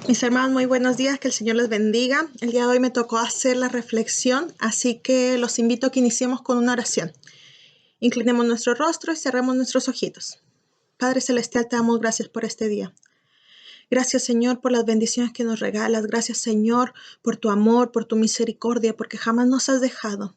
Mis hermanos, muy buenos días, que el Señor les bendiga. El día de hoy me tocó hacer la reflexión, así que los invito a que iniciemos con una oración. Inclinemos nuestro rostro y cerremos nuestros ojitos. Padre Celestial, te damos gracias por este día. Gracias, Señor, por las bendiciones que nos regalas. Gracias, Señor, por tu amor, por tu misericordia, porque jamás nos has dejado.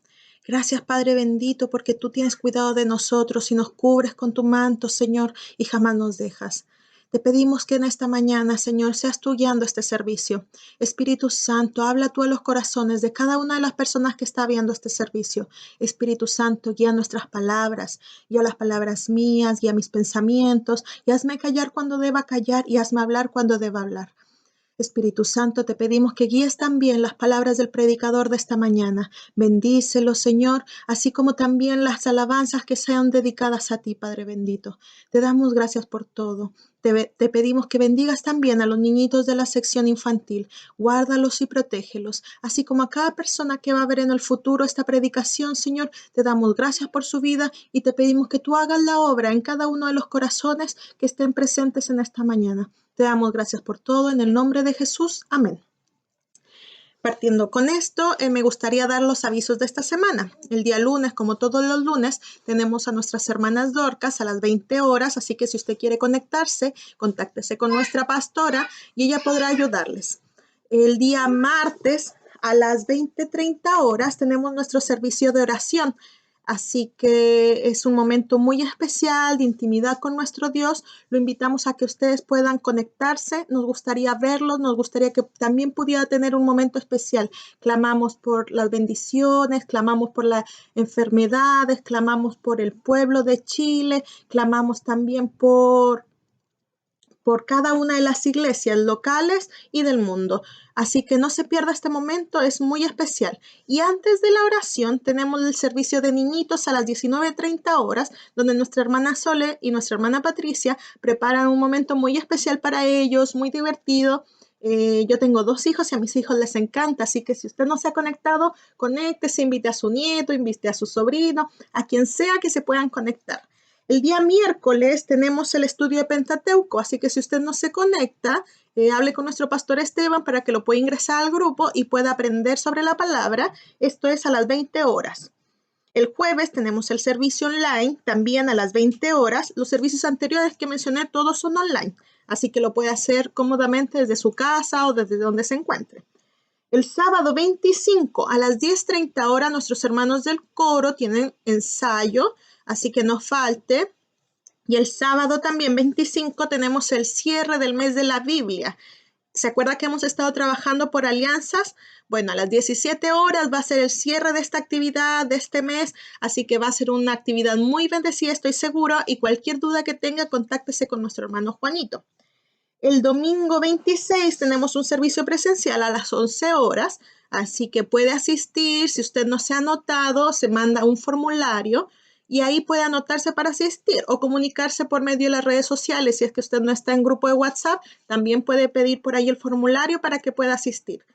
Gracias, Padre bendito, porque tú tienes cuidado de nosotros y nos cubres con tu manto, Señor, y jamás nos dejas. Te pedimos que en esta mañana, Señor, seas tú guiando este servicio. Espíritu Santo, habla tú a los corazones de cada una de las personas que está viendo este servicio. Espíritu Santo, guía nuestras palabras, guía las palabras mías, guía mis pensamientos, y hazme callar cuando deba callar y hazme hablar cuando deba hablar. Espíritu Santo, te pedimos que guíes también las palabras del predicador de esta mañana. Bendícelo, Señor, así como también las alabanzas que sean dedicadas a ti, Padre bendito. Te damos gracias por todo. Te pedimos que bendigas también a los niñitos de la sección infantil. Guárdalos y protégelos, así como a cada persona que va a ver en el futuro esta predicación, Señor. Te damos gracias por su vida y te pedimos que tú hagas la obra en cada uno de los corazones que estén presentes en esta mañana. Te damos gracias por todo en el nombre de Jesús. Amén. Partiendo con esto, me gustaría dar los avisos de esta semana. El día lunes, como todos los lunes, tenemos a nuestras hermanas Dorcas a las 20 horas, así que si usted quiere conectarse, contáctese con nuestra pastora y ella podrá ayudarles. El día martes a las 20:30 horas tenemos nuestro servicio de oración. Así que es un momento muy especial de intimidad con nuestro Dios. Lo invitamos a que ustedes puedan conectarse. Nos gustaría verlos, nos gustaría que también pudiera tener un momento especial. Clamamos por las bendiciones, clamamos por las enfermedades, clamamos por el pueblo de Chile, clamamos también por cada una de las iglesias locales y del mundo. Así que no se pierda este momento, es muy especial. Y antes de la oración tenemos el servicio de niñitos a las 19:30 horas, donde nuestra hermana Sole y nuestra hermana Patricia preparan un momento muy especial para ellos, muy divertido. Yo tengo 2 hijos y a mis hijos les encanta, así que si usted no se ha conectado, conéctese, invite a su nieto, invite a su sobrino, a quien sea que se puedan conectar. El día miércoles tenemos el estudio de Pentateuco, así que si usted no se conecta, hable con nuestro pastor Esteban para que lo pueda ingresar al grupo y pueda aprender sobre la palabra. Esto es a las 20 horas. El jueves tenemos el servicio online, también a las 20 horas. Los servicios anteriores que mencioné todos son online, así que lo puede hacer cómodamente desde su casa o desde donde se encuentre. El sábado 25 a las 10:30 horas nuestros hermanos del coro tienen ensayo, así que no falte. Y el sábado también 25 tenemos el cierre del mes de la Biblia. ¿Se acuerda que hemos estado trabajando por alianzas? Bueno, a las 17 horas va a ser el cierre de esta actividad de este mes, así que va a ser una actividad muy bendecida, estoy segura, y cualquier duda que tenga, contáctese con nuestro hermano Juanito. El domingo 26 tenemos un servicio presencial a las 11 horas, así que puede asistir. Si usted no se ha anotado, se manda un formulario y ahí puede anotarse para asistir o comunicarse por medio de las redes sociales. Si es que usted no está en grupo de WhatsApp, también puede pedir por ahí el formulario para que pueda asistir.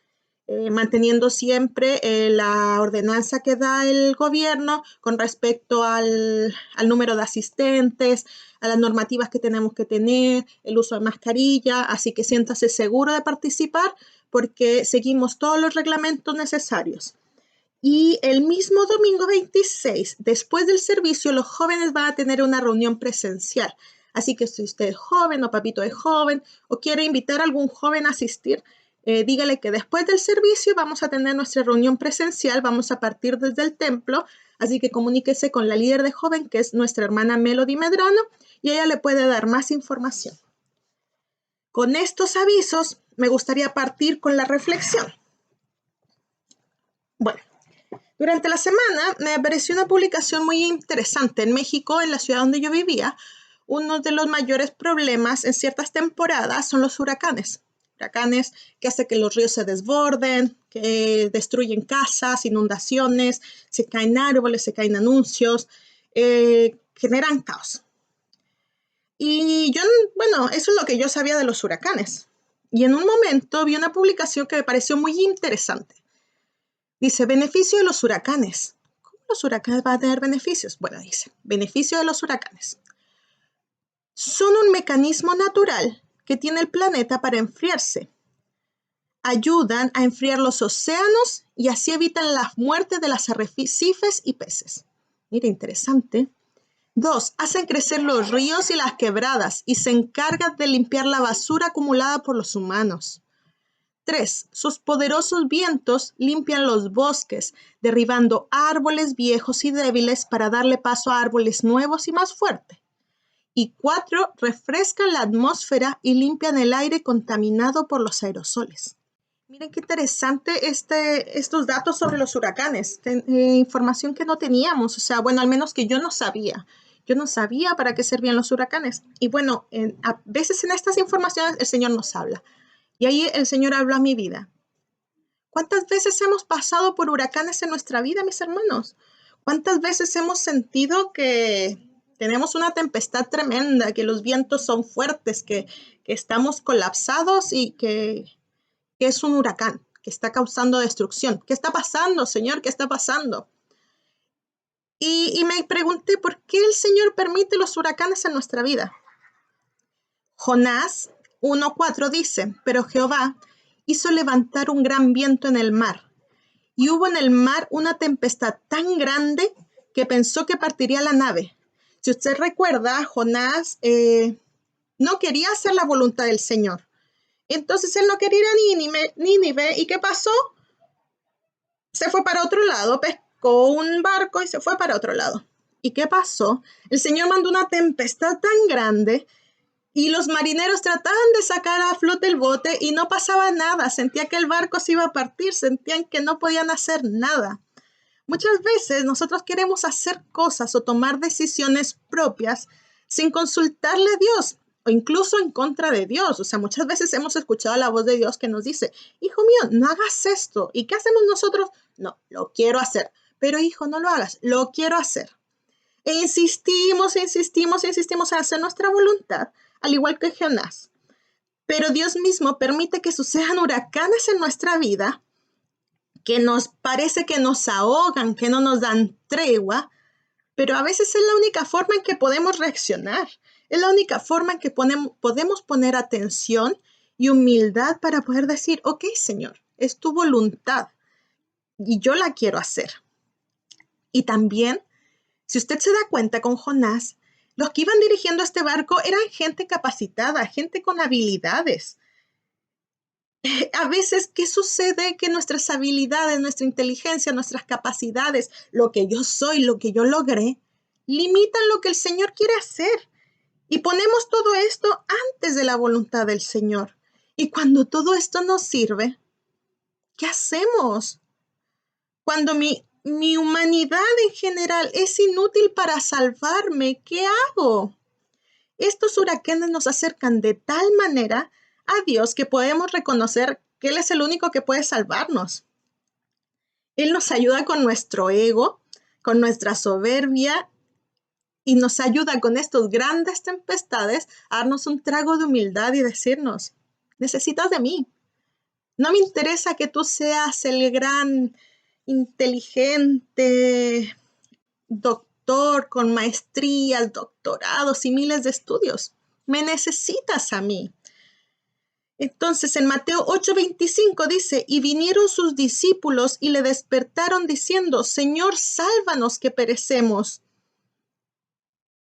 Manteniendo siempre la ordenanza que da el gobierno con respecto al número de asistentes, a las normativas que tenemos que tener, el uso de mascarilla, así que siéntase seguro de participar porque seguimos todos los reglamentos necesarios. Y el mismo domingo 26, después del servicio, los jóvenes van a tener una reunión presencial. Así que si usted es joven o papito es joven o quiere invitar a algún joven a asistir, dígale que después del servicio vamos a tener nuestra reunión presencial, vamos a partir desde el templo, así que comuníquese con la líder de joven, que es nuestra hermana Melody Medrano, y ella le puede dar más información. Con estos avisos, me gustaría partir con la reflexión. Bueno, durante la semana me apareció una publicación muy interesante. En México, en la ciudad donde yo vivía, uno de los mayores problemas en ciertas temporadas son los huracanes. Huracanes que hacen que los ríos se desborden, que destruyen casas, inundaciones, se caen árboles, se caen anuncios, generan caos. Y yo, bueno, eso es lo que yo sabía de los huracanes. Y en un momento vi una publicación que me pareció muy interesante. Dice, beneficio de los huracanes. ¿Cómo los huracanes van a tener beneficios? Bueno, dice, beneficio de los huracanes. Son un mecanismo natural que tiene el planeta para enfriarse. ayudan a enfriar los océanos y así evitan la muerte de las arrecifes y peces. Mira, interesante. 2. Hacen crecer los ríos y las quebradas y se encargan de limpiar la basura acumulada por los humanos. 3. Sus poderosos vientos limpian los bosques, derribando árboles viejos y débiles para darle paso a árboles nuevos y más fuertes. Y 4. Refrescan la atmósfera y limpian el aire contaminado por los aerosoles. Miren qué interesante estos datos sobre los huracanes, información que no teníamos, o sea, bueno, al menos que yo no sabía. Yo no sabía para qué servían los huracanes. Y bueno, a veces en estas informaciones el Señor nos habla. Y ahí el Señor habló a mi vida. ¿Cuántas veces hemos pasado por huracanes en nuestra vida, mis hermanos? ¿Cuántas veces hemos sentido que tenemos una tempestad tremenda, que los vientos son fuertes, que estamos colapsados y que es un huracán, que está causando destrucción? ¿Qué está pasando, Señor? ¿Qué está pasando? Y me pregunté, ¿por qué el Señor permite los huracanes en nuestra vida? Jonás 1:4 dice, pero Jehová hizo levantar un gran viento en el mar, y hubo en el mar una tempestad tan grande que pensó que partiría la nave. Si usted recuerda, Jonás no quería hacer la voluntad del Señor. Entonces él no quería ir a Nínive. ¿Y qué pasó? Se fue para otro lado, pescó un barco y se fue para otro lado. ¿Y qué pasó? El Señor mandó una tempestad tan grande y los marineros trataban de sacar a flote el bote y no pasaba nada. Sentían que el barco se iba a partir, sentían que no podían hacer nada. Muchas veces nosotros queremos hacer cosas o tomar decisiones propias sin consultarle a Dios o incluso en contra de Dios. O sea, muchas veces hemos escuchado la voz de Dios que nos dice, hijo mío, no hagas esto. ¿Y qué hacemos nosotros? No, lo quiero hacer. Pero hijo, no lo hagas, lo quiero hacer. E insistimos en hacer nuestra voluntad, al igual que Jonás. Pero Dios mismo permite que sucedan huracanes en nuestra vida que nos parece que nos ahogan, que no nos dan tregua, pero a veces es la única forma en que podemos reaccionar, es la única forma en que podemos poner atención y humildad para poder decir, ok, Señor, es tu voluntad y yo la quiero hacer. Y también, si usted se da cuenta con Jonás, los que iban dirigiendo este barco eran gente capacitada, gente con habilidades. A veces, ¿qué sucede? Que nuestras habilidades, nuestra inteligencia, nuestras capacidades, lo que yo soy, lo que yo logré, limitan lo que el Señor quiere hacer. Y ponemos todo esto antes de la voluntad del Señor. Y cuando todo esto nos sirve, ¿qué hacemos? Cuando mi humanidad en general es inútil para salvarme, ¿qué hago? Estos huracanes nos acercan de tal manera a Dios que podemos reconocer que Él es el único que puede salvarnos. Él nos ayuda con nuestro ego, con nuestra soberbia y nos ayuda con estas grandes tempestades a darnos un trago de humildad y decirnos, necesitas de mí. No me interesa que tú seas el gran inteligente doctor con maestrías, doctorados y miles de estudios. Me necesitas a mí. Entonces en Mateo 8:25 dice, y vinieron sus discípulos y le despertaron diciendo, Señor, sálvanos que perecemos.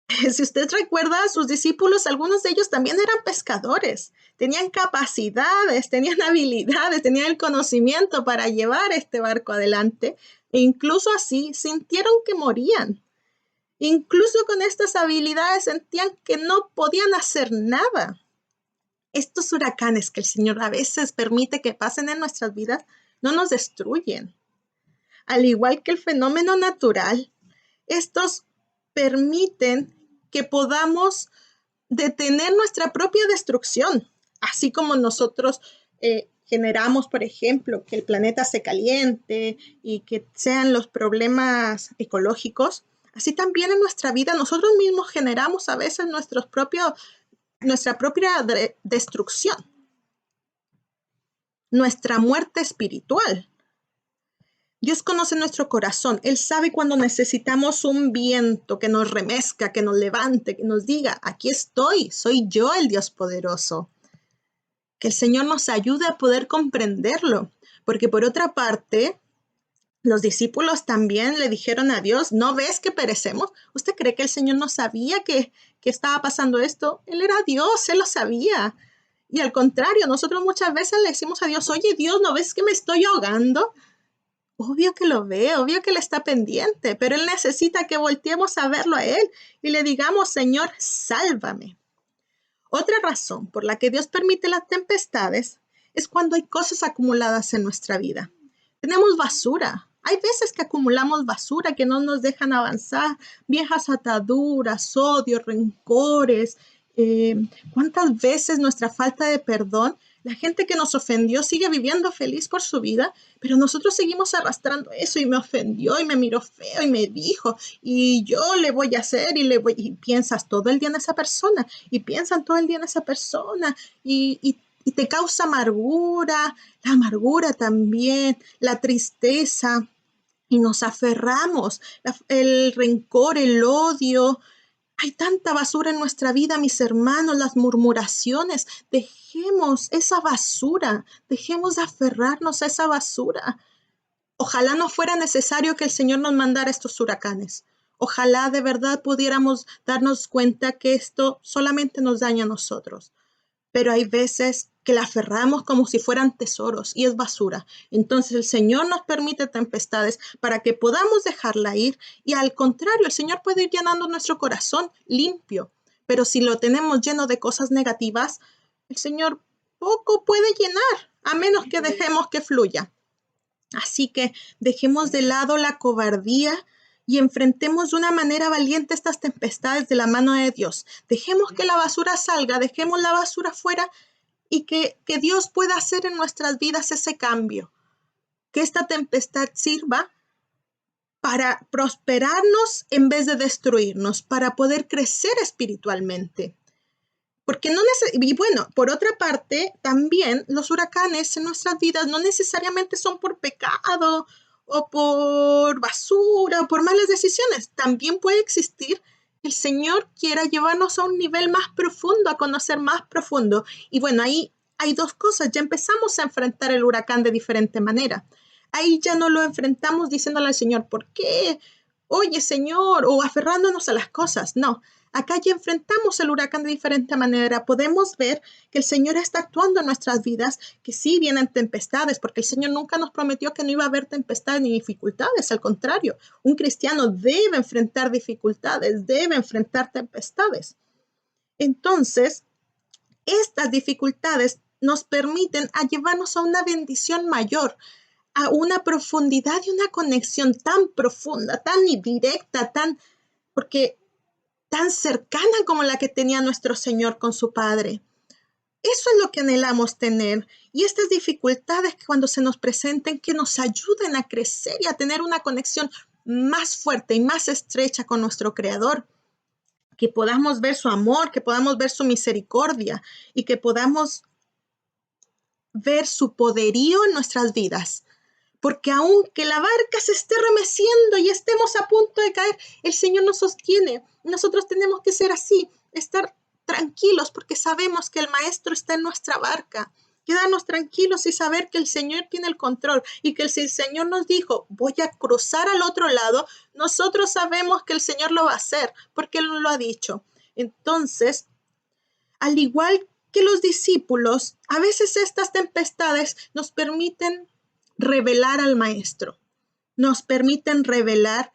Si usted recuerda, sus discípulos, algunos de ellos también eran pescadores, tenían capacidades, tenían habilidades, tenían el conocimiento para llevar este barco adelante e incluso así sintieron que morían. Incluso con estas habilidades sentían que no podían hacer nada. Estos huracanes que el Señor a veces permite que pasen en nuestras vidas no nos destruyen. Al igual que el fenómeno natural, estos permiten que podamos detener nuestra propia destrucción, así como nosotros generamos, por ejemplo, que el planeta se caliente y que sean los problemas ecológicos. Así también en nuestra vida nosotros mismos generamos a veces nuestra propia destrucción, nuestra muerte espiritual. Dios conoce nuestro corazón. Él sabe cuando necesitamos un viento que nos remezca, que nos levante, que nos diga, aquí estoy, soy yo el Dios poderoso. que el Señor nos ayude a poder comprenderlo, porque por otra parte, los discípulos también le dijeron a Dios, ¿no ves que perecemos? ¿Usted cree que el Señor no sabía que estaba pasando esto? Él era Dios, Él lo sabía. Y al contrario, nosotros muchas veces le decimos a Dios, oye Dios, ¿no ves que me estoy ahogando? Obvio que lo ve, obvio que Él está pendiente, pero Él necesita que volteemos a verlo a Él y le digamos, Señor, sálvame. Otra razón por la que Dios permite las tempestades es cuando hay cosas acumuladas en nuestra vida. Tenemos basura. Hay veces que acumulamos basura que no nos dejan avanzar, viejas ataduras, odios, rencores. ¿Cuántas veces nuestra falta de perdón, la gente que nos ofendió sigue viviendo feliz por su vida, pero nosotros seguimos arrastrando eso y me ofendió y me miró feo y me dijo y yo le voy a hacer y piensas todo el día en esa persona y piensan todo el día en esa persona y te causa amargura, la amargura también, la tristeza y nos aferramos, el rencor, el odio. Hay tanta basura en nuestra vida, mis hermanos, las murmuraciones. Dejemos esa basura, dejemos de aferrarnos a esa basura. Ojalá no fuera necesario que el Señor nos mandara estos huracanes. Ojalá de verdad pudiéramos darnos cuenta que esto solamente nos daña a nosotros. Pero hay veces que la aferramos como si fueran tesoros y es basura. Entonces el Señor nos permite tempestades para que podamos dejarla ir y al contrario, el Señor puede ir llenando nuestro corazón limpio. Pero si lo tenemos lleno de cosas negativas, el Señor poco puede llenar, a menos que dejemos que fluya. Así que dejemos de lado la cobardía y enfrentemos de una manera valiente estas tempestades de la mano de Dios. Dejemos que la basura salga, dejemos la basura fuera y que Dios pueda hacer en nuestras vidas ese cambio. Que esta tempestad sirva para prosperarnos en vez de destruirnos, para poder crecer espiritualmente. Porque y bueno, por otra parte, también los huracanes en nuestras vidas no necesariamente son por pecado o por basura o por malas decisiones. También puede existir que el Señor quiera llevarnos a un nivel más profundo, a conocer más profundo. Y bueno, ahí hay dos cosas. Ya empezamos a enfrentar el huracán de diferente manera. Ahí ya no lo enfrentamos diciéndole al Señor, ¿por qué? Oye, Señor, o aferrándonos a las cosas. No, acá ya enfrentamos el huracán de diferente manera. Podemos ver que el Señor está actuando en nuestras vidas, que sí vienen tempestades, porque el Señor nunca nos prometió que no iba a haber tempestades ni dificultades. Al contrario, un cristiano debe enfrentar dificultades, debe enfrentar tempestades. Entonces, estas dificultades nos permiten a llevarnos a una bendición mayor, a una profundidad y una conexión tan profunda, tan directa, porque tan cercana como la que tenía nuestro Señor con su Padre. Eso es lo que anhelamos tener. Y estas dificultades que cuando se nos presenten, que nos ayuden a crecer y a tener una conexión más fuerte y más estrecha con nuestro Creador. Que podamos ver su amor, que podamos ver su misericordia y que podamos ver su poderío en nuestras vidas. Porque aunque la barca se esté remeciendo y estemos a punto de caer, el Señor nos sostiene. Nosotros tenemos que ser así, estar tranquilos porque sabemos que el Maestro está en nuestra barca. Quedarnos tranquilos y saber que el Señor tiene el control y que si el Señor nos dijo, voy a cruzar al otro lado, nosotros sabemos que el Señor lo va a hacer porque Él nos lo ha dicho. Entonces, al igual que los discípulos, a veces estas tempestades nos permiten revelar al Maestro, nos permiten revelar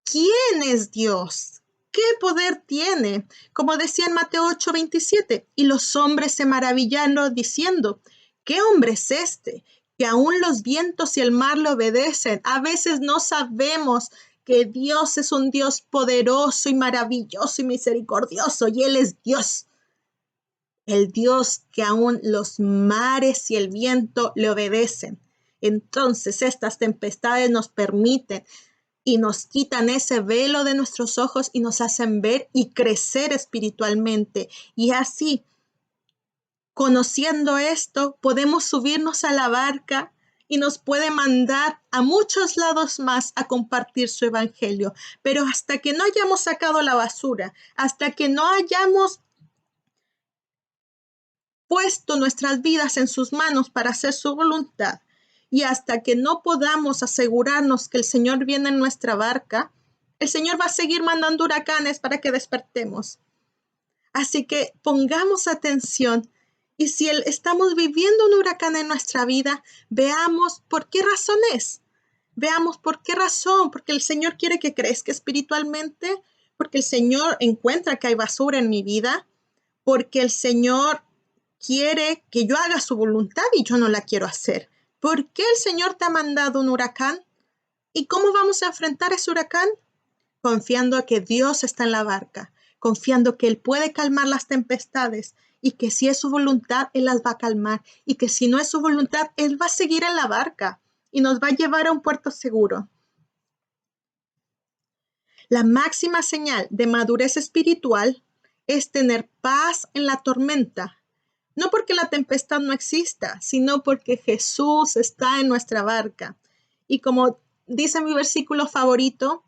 quién es Dios, qué poder tiene. Como decía en Mateo 8:27, y los hombres se maravillaron diciendo, ¿qué hombre es este? Que aún los vientos y el mar le obedecen. A veces no sabemos que Dios es un Dios poderoso y maravilloso y misericordioso, y Él es Dios. El Dios que aún los mares y el viento le obedecen. Entonces estas tempestades nos permiten y nos quitan ese velo de nuestros ojos y nos hacen ver y crecer espiritualmente. Y así, conociendo esto, podemos subirnos a la barca y nos puede mandar a muchos lados más a compartir su evangelio. Pero hasta que no hayamos sacado la basura, hasta que no hayamos puesto nuestras vidas en sus manos para hacer su voluntad. Y hasta que no podamos asegurarnos que el Señor viene en nuestra barca, el Señor va a seguir mandando huracanes para que despertemos. Así que pongamos atención y si estamos viviendo un huracán en nuestra vida, veamos por qué razón es. Veamos por qué razón, porque el Señor quiere que crezca espiritualmente, porque el Señor encuentra que hay basura en mi vida, porque el Señor quiere que yo haga su voluntad y yo no la quiero hacer. ¿Por qué el Señor te ha mandado un huracán? ¿Y cómo vamos a enfrentar ese huracán? Confiando a que Dios está en la barca, confiando que Él puede calmar las tempestades y que si es su voluntad, Él las va a calmar y que si no es su voluntad, Él va a seguir en la barca y nos va a llevar a un puerto seguro. La máxima señal de madurez espiritual es tener paz en la tormenta. No porque la tempestad no exista, sino porque Jesús está en nuestra barca. Y como dice mi versículo favorito,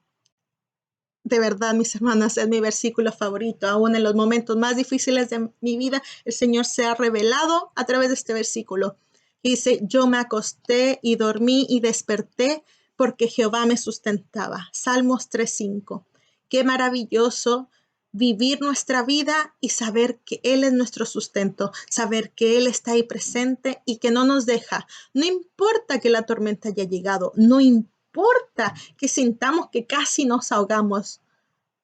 de verdad, mis hermanas, es mi versículo favorito. Aún en los momentos más difíciles de mi vida, el Señor se ha revelado a través de este versículo. Y dice, yo me acosté y dormí y desperté porque Jehová me sustentaba. Salmos 3:5. Qué maravilloso vivir nuestra vida y saber que Él es nuestro sustento, saber que Él está ahí presente y que no nos deja. No importa que la tormenta haya llegado, no importa que sintamos que casi nos ahogamos,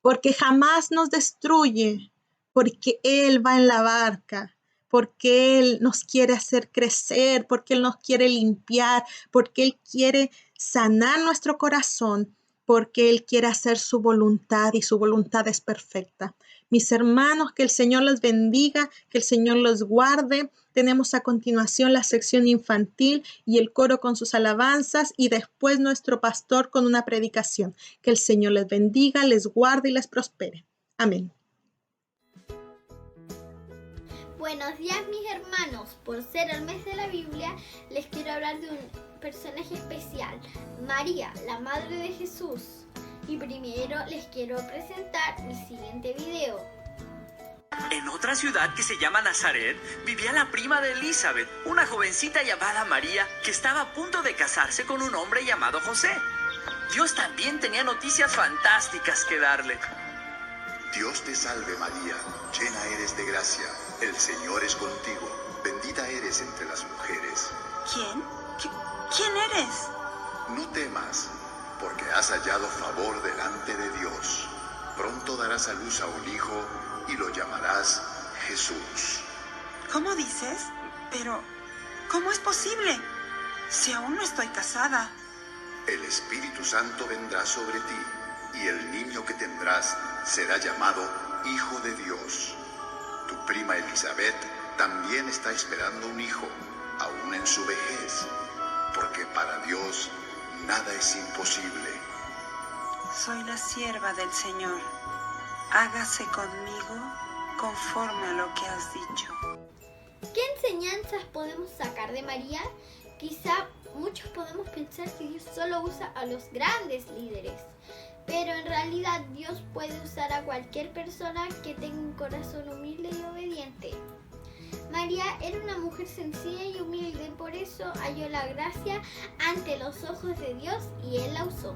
porque jamás nos destruye, porque Él va en la barca, porque Él nos quiere hacer crecer, porque Él nos quiere limpiar, porque Él quiere sanar nuestro corazón, porque Él quiere hacer su voluntad y su voluntad es perfecta. Mis hermanos, que el Señor los bendiga, que el Señor los guarde. Tenemos a continuación la sección infantil y el coro con sus alabanzas y después nuestro pastor con una predicación. Que el Señor les bendiga, les guarde y les prospere. Amén. Buenos días, mis hermanos. Por ser el mes de la Biblia, les quiero hablar de un personaje especial, María, la Madre de Jesús. Y primero les quiero presentar el siguiente video. En otra ciudad que se llama Nazaret, vivía la prima de Elizabeth, una jovencita llamada María, que estaba a punto de casarse con un hombre llamado José. Dios también tenía noticias fantásticas que darle. Dios te salve María, llena eres de gracia, el Señor es contigo, bendita eres entre las mujeres. ¿Quién eres? No temas, porque has hallado favor delante de Dios. Pronto darás a luz a un hijo y lo llamarás Jesús. ¿Cómo dices? Pero, ¿cómo es posible? Si aún no estoy casada. El Espíritu Santo vendrá sobre ti, y el niño que tendrás será llamado Hijo de Dios. Tu prima Elizabeth también está esperando un hijo, aún en su vejez, porque para Dios nada es imposible. Soy la sierva del Señor. Hágase conmigo conforme a lo que has dicho. ¿Qué enseñanzas podemos sacar de María? Quizá muchos podemos pensar que Dios solo usa a los grandes líderes, pero en realidad Dios puede usar a cualquier persona que tenga un corazón humilde y obediente. María era una mujer sencilla y humilde, por eso halló la gracia ante los ojos de Dios y Él la usó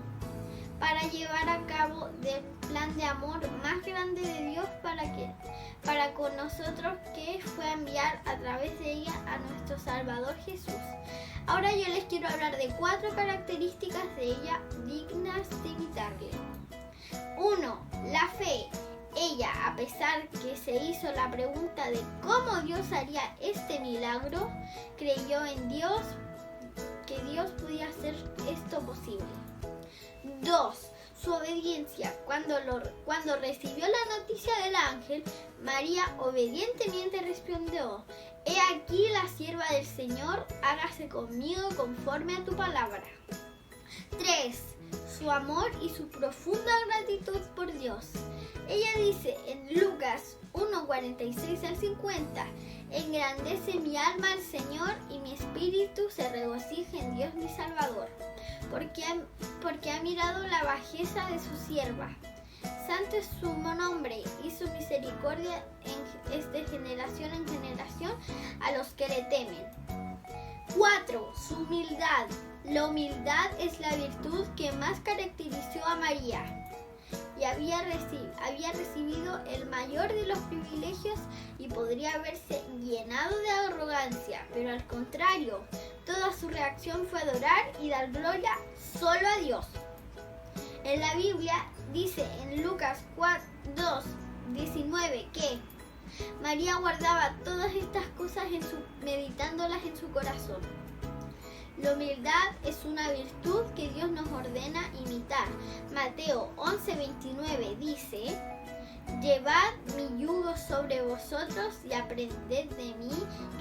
para llevar a cabo el plan de amor más grande de Dios para con nosotros, que fue enviar a través de ella a nuestro Salvador Jesús. Ahora yo les quiero hablar de 4 características de ella dignas de imitarle. 1. La fe. Ella, a pesar que se hizo la pregunta de cómo Dios haría este milagro, creyó en Dios, que Dios podía hacer esto posible. 2. Su obediencia. Cuando recibió la noticia del ángel, María obedientemente respondió: He aquí la sierva del Señor, hágase conmigo conforme a tu palabra. 3. Su amor y su profunda gratitud por Dios. Ella dice en Lucas 1:46 al 50: Engrandece mi alma al Señor y mi espíritu se regocija en Dios mi Salvador, porque ha mirado la bajeza de su sierva. Santo es su nombre y su misericordia es de generación en generación a los que le temen. 4. Su humildad. La humildad es la virtud que más caracterizó a María y había recibido el mayor de los privilegios y podría haberse llenado de arrogancia, pero al contrario, toda su reacción fue adorar y dar gloria solo a Dios. En la Biblia dice en Lucas 2:19 que María guardaba todas estas cosas meditándolas en su corazón. La humildad es una virtud que Dios nos ordena imitar. Mateo 11:29 dice: Llevad mi yugo sobre vosotros y aprended de mí,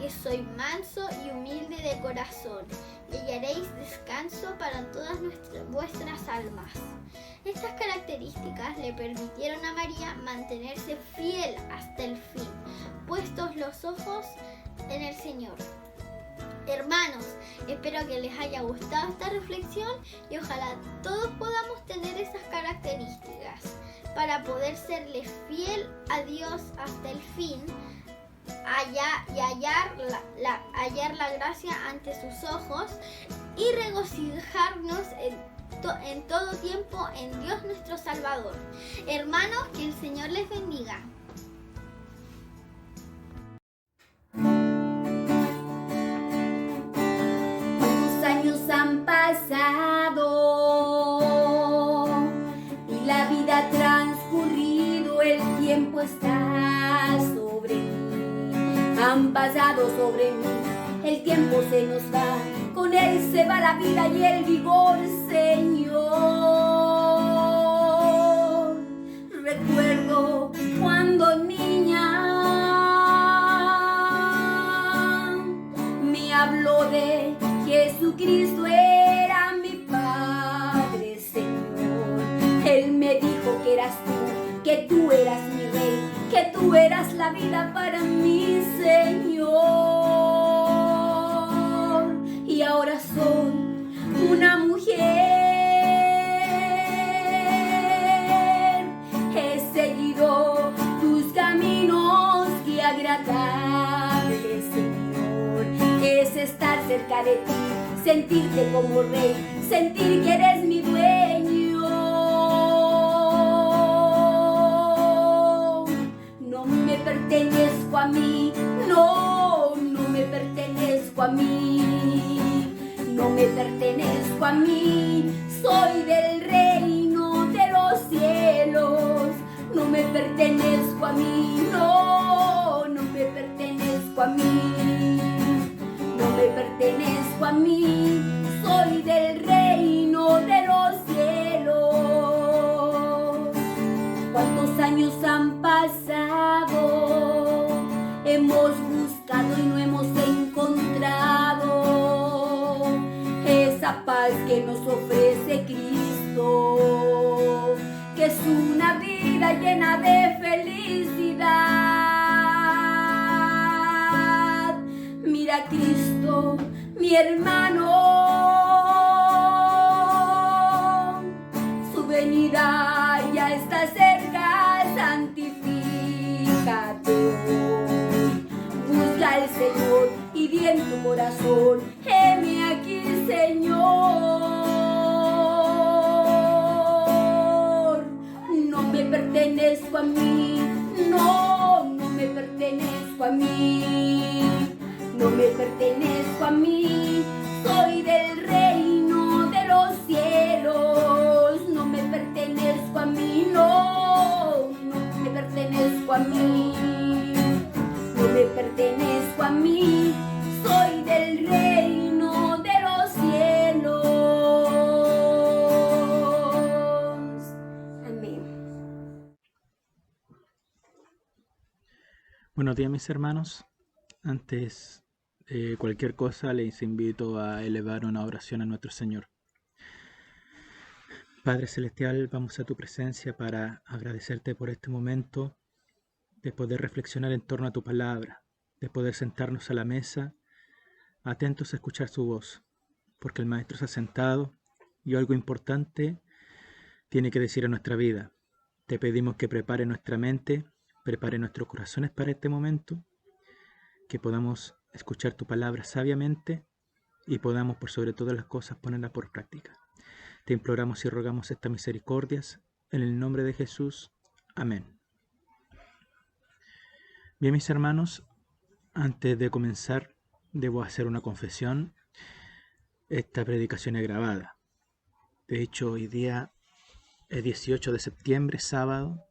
que soy manso y humilde de corazón, y hallaréis descanso para todas vuestras almas. Estas características le permitieron a María mantenerse fiel hasta el fin, puestos los ojos en el Señor. Hermanos, espero que les haya gustado esta reflexión y ojalá todos podamos tener esas características para poder serle fiel a Dios hasta el fin y hallar la gracia ante sus ojos y regocijarnos en todo tiempo en Dios nuestro Salvador. Hermanos, que el Señor les bendiga. Han pasado y la vida ha transcurrido, el tiempo está sobre mí. Han pasado sobre mí, el tiempo se nos va, con él se va la vida y el vigor, Señor. Recuerdo cuando niña me habló de Jesucristo, era mi Padre, Señor. Él me dijo que eras tú, que tú eras mi Rey, que tú eras la vida para mí, Señor. Y ahora soy una mujer, he seguido tus caminos, que agradable, Señor, es estar cerca de ti, sentirte como Rey, sentir que eres mi dueño. No me pertenezco a mí, no me pertenezco a mí, no me pertenezco a mí, soy del reino de los cielos. No me pertenezco a mí, no me pertenezco a mí, no me pertenezco a mí, soy del reino de los cielos. ¿Cuántos años han pasado? Hemos buscado y no hemos encontrado esa paz que nos ofrece Cristo, que es una vida llena de felicidad. Mira, Cristo, mi hermano, su venida ya está cerca, santifícate hoy. Busca al Señor y di en tu corazón, heme aquí, Señor. No me pertenezco a mí, no me pertenezco a mí, no me pertenezco a mí, soy del reino de los cielos. No me pertenezco a mí, no me pertenezco a mí, no me pertenezco a mí, soy del reino de los cielos. Amén. Buenos días, mis hermanos. Antes de cualquier cosa, les invito a elevar una oración a nuestro Señor. Padre Celestial, vamos a tu presencia para agradecerte por este momento de poder reflexionar en torno a tu palabra, de poder sentarnos a la mesa, atentos a escuchar su voz, porque el Maestro se ha sentado y algo importante tiene que decir a nuestra vida. Te pedimos que prepare nuestra mente, prepare nuestros corazones para este momento, que podamos escuchar tu palabra sabiamente y podamos por sobre todas las cosas ponerla por práctica. Te imploramos y rogamos estas misericordias en el nombre de Jesús. Amén. Bien, mis hermanos, antes de comenzar debo hacer una confesión. Esta predicación es grabada. De hecho, hoy día es 18 de septiembre, sábado,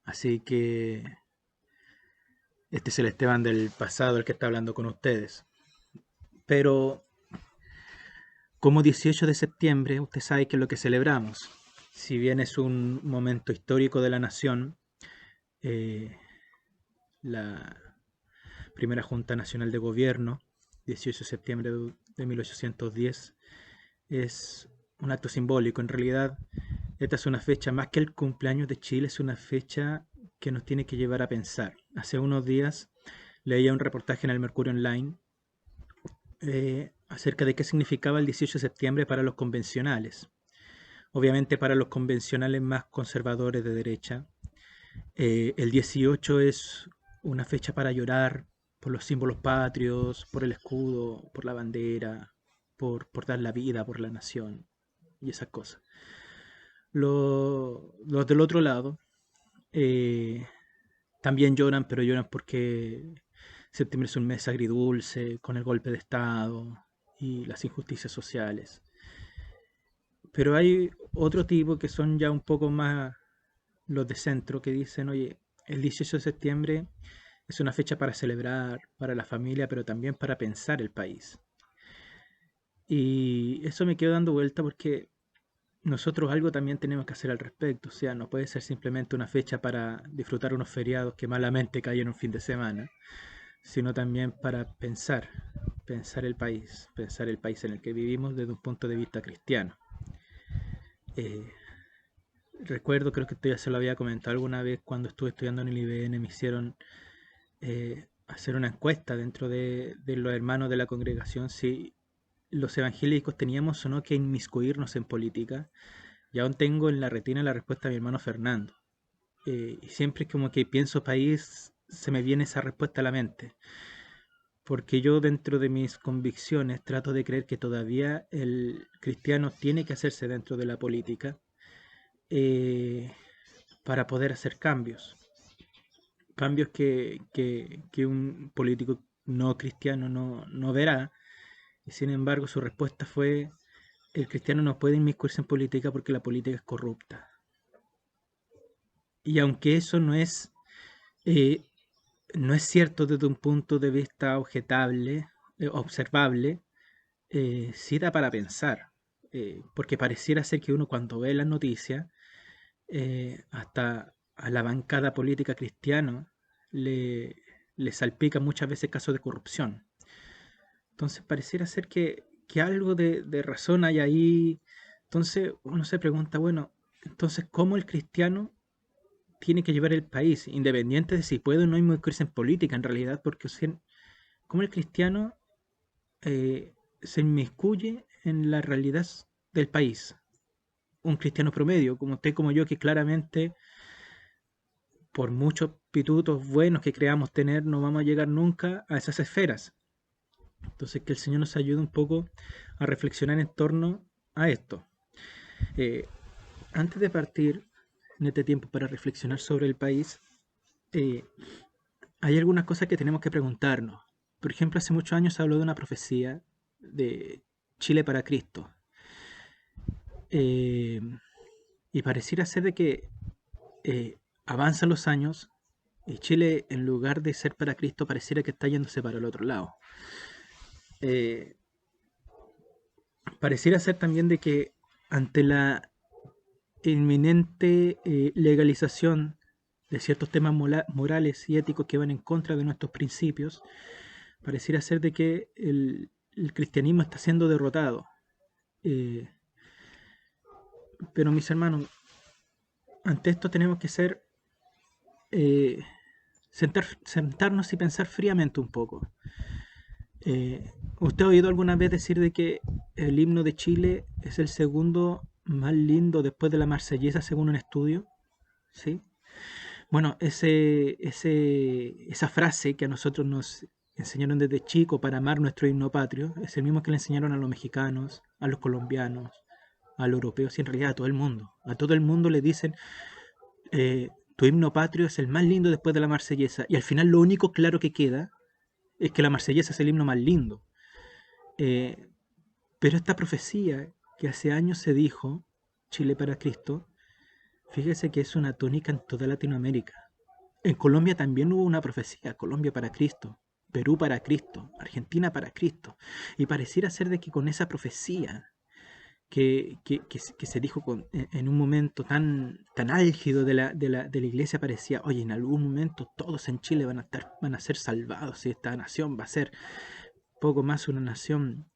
así que este es el Esteban del pasado el que está hablando con ustedes. Pero como 18 de septiembre, usted sabe que es lo que celebramos. Si bien es un momento histórico de la nación, la primera Junta Nacional de Gobierno, 18 de septiembre de 1810, es un acto simbólico. En realidad, esta es una fecha, más que el cumpleaños de Chile, es una fecha que nos tiene que llevar a pensar. Hace unos días leía un reportaje en el Mercurio Online acerca de qué significaba el 18 de septiembre para los convencionales. Obviamente para los convencionales más conservadores de derecha, el 18 es una fecha para llorar por los símbolos patrios, por el escudo, por la bandera, por dar la vida por la nación y esas cosas. Los del otro lado también lloran, pero lloran porque septiembre es un mes agridulce, con el golpe de Estado y las injusticias sociales. Pero hay otro tipo que son ya un poco más los de centro, que dicen, oye, el 18 de septiembre es una fecha para celebrar, para la familia, pero también para pensar el país. Y eso me quedo dando vuelta porque nosotros algo también tenemos que hacer al respecto. O sea, no puede ser simplemente una fecha para disfrutar unos feriados que malamente caen en un fin de semana, sino también para pensar el país en el que vivimos desde un punto de vista cristiano. Recuerdo, creo que esto ya se lo había comentado alguna vez, cuando estuve estudiando en el IBN, me hicieron hacer una encuesta dentro de los hermanos de la congregación si los evangélicos teníamos o no que inmiscuirnos en política. Y aún tengo en la retina la respuesta de mi hermano Fernando. Y siempre como que pienso país, se me viene esa respuesta a la mente. Porque yo, dentro de mis convicciones, trato de creer que todavía el cristiano tiene que hacerse dentro de la política para poder hacer cambios. Cambios que un político no cristiano no verá. Y sin embargo, su respuesta fue: el cristiano no puede inmiscuirse en política porque la política es corrupta. Y aunque eso no es cierto desde un punto de vista observable, sí da para pensar. Porque pareciera ser que uno, cuando ve las noticias, hasta a la bancada política cristiana le salpica muchas veces casos de corrupción. Entonces pareciera ser que algo de razón hay ahí. Entonces uno se pregunta, bueno, entonces ¿cómo el cristiano tiene que llevar el país, independiente de si puede o no inmiscuirse en política en realidad? Porque ¿cómo el cristiano se inmiscuye en la realidad del país? Un cristiano promedio, como usted, como yo, que claramente, por muchos pitutos buenos que creamos tener, no vamos a llegar nunca a esas esferas. Entonces, que el Señor nos ayude un poco a reflexionar en torno a esto. Antes de partir en este tiempo para reflexionar sobre el país, hay algunas cosas que tenemos que preguntarnos. Por ejemplo, hace muchos años se habló de una profecía de Chile para Cristo. Y pareciera ser de que avanzan los años y Chile, en lugar de ser para Cristo, pareciera que está yéndose para el otro lado. Pareciera ser también de que ante la inminente legalización de ciertos temas morales y éticos que van en contra de nuestros principios, pareciera ser de que el cristianismo está siendo derrotado. Pero mis hermanos, ante esto tenemos que sentarnos y pensar fríamente un poco. ¿Usted ha oído alguna vez decir de que el himno de Chile es el segundo más lindo después de la Marsellesa según un estudio, ¿sí? Bueno, esa frase que a nosotros nos enseñaron desde chico para amar nuestro himno patrio, es el mismo que le enseñaron a los mexicanos, a los colombianos, a los europeos y en realidad a todo el mundo. A todo el mundo le dicen, tu himno patrio es el más lindo después de la Marsellesa. Y al final lo único claro que queda es que la Marsellesa es el himno más lindo. Pero esta profecía que hace años se dijo, Chile para Cristo, fíjese que es una tónica en toda Latinoamérica. En Colombia también hubo una profecía, Colombia para Cristo, Perú para Cristo, Argentina para Cristo. Y pareciera ser de que con esa profecía que se dijo en un momento tan álgido de la iglesia, parecía, oye, en algún momento todos en Chile van a ser salvados y esta nación va a ser poco más una nación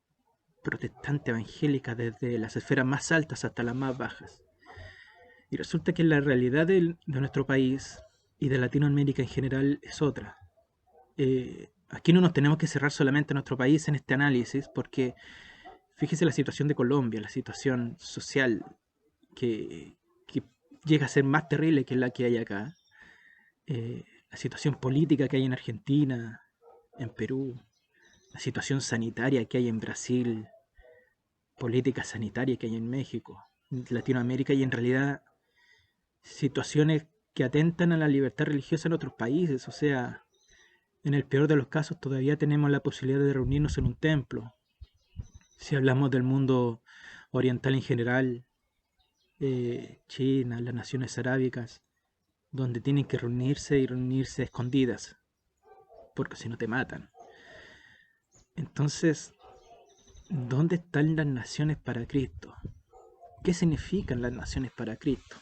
protestante evangélica desde las esferas más altas hasta las más bajas. Y resulta que la realidad de nuestro país y de Latinoamérica en general es otra. Aquí no nos tenemos que cerrar solamente a nuestro país en este análisis, porque fíjese la situación de Colombia, la situación social que llega a ser más terrible que la que hay acá, la situación política que hay en Argentina, en Perú, la situación sanitaria que hay en Brasil, política sanitaria que hay en México, en Latinoamérica, y en realidad situaciones que atentan a la libertad religiosa en otros países. O sea, en el peor de los casos todavía tenemos la posibilidad de reunirnos en un templo. Si hablamos del mundo oriental en general, China, las naciones arábicas, donde tienen que reunirse y reunirse escondidas, porque si no te matan. Entonces, ¿dónde están las naciones para Cristo? ¿Qué significan las naciones para Cristo?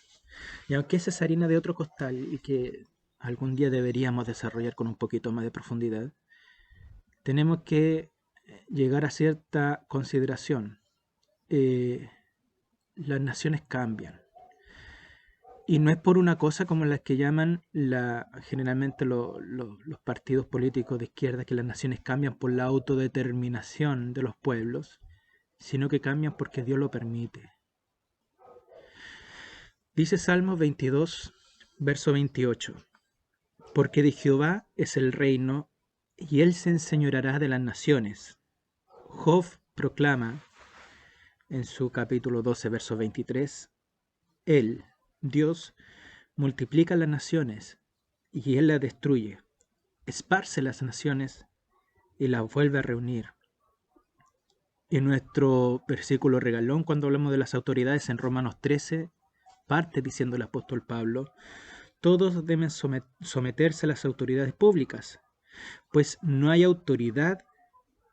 Y aunque esa es harina de otro costal y que algún día deberíamos desarrollar con un poquito más de profundidad, tenemos que llegar a cierta consideración. Las naciones cambian. Y no es por una cosa como las que llaman generalmente los partidos políticos de izquierda, que las naciones cambian por la autodeterminación de los pueblos, sino que cambian porque Dios lo permite. Dice Salmos 22, verso 28, porque de Jehová es el reino, y él se enseñoreará de las naciones. Job proclama en su capítulo 12, verso 23, él, Dios, multiplica las naciones, y él las destruye, esparce las naciones, y las vuelve a reunir. En nuestro versículo regalón, cuando hablamos de las autoridades en Romanos 13, parte diciendo el apóstol Pablo, todos deben someterse a las autoridades públicas, pues no hay autoridad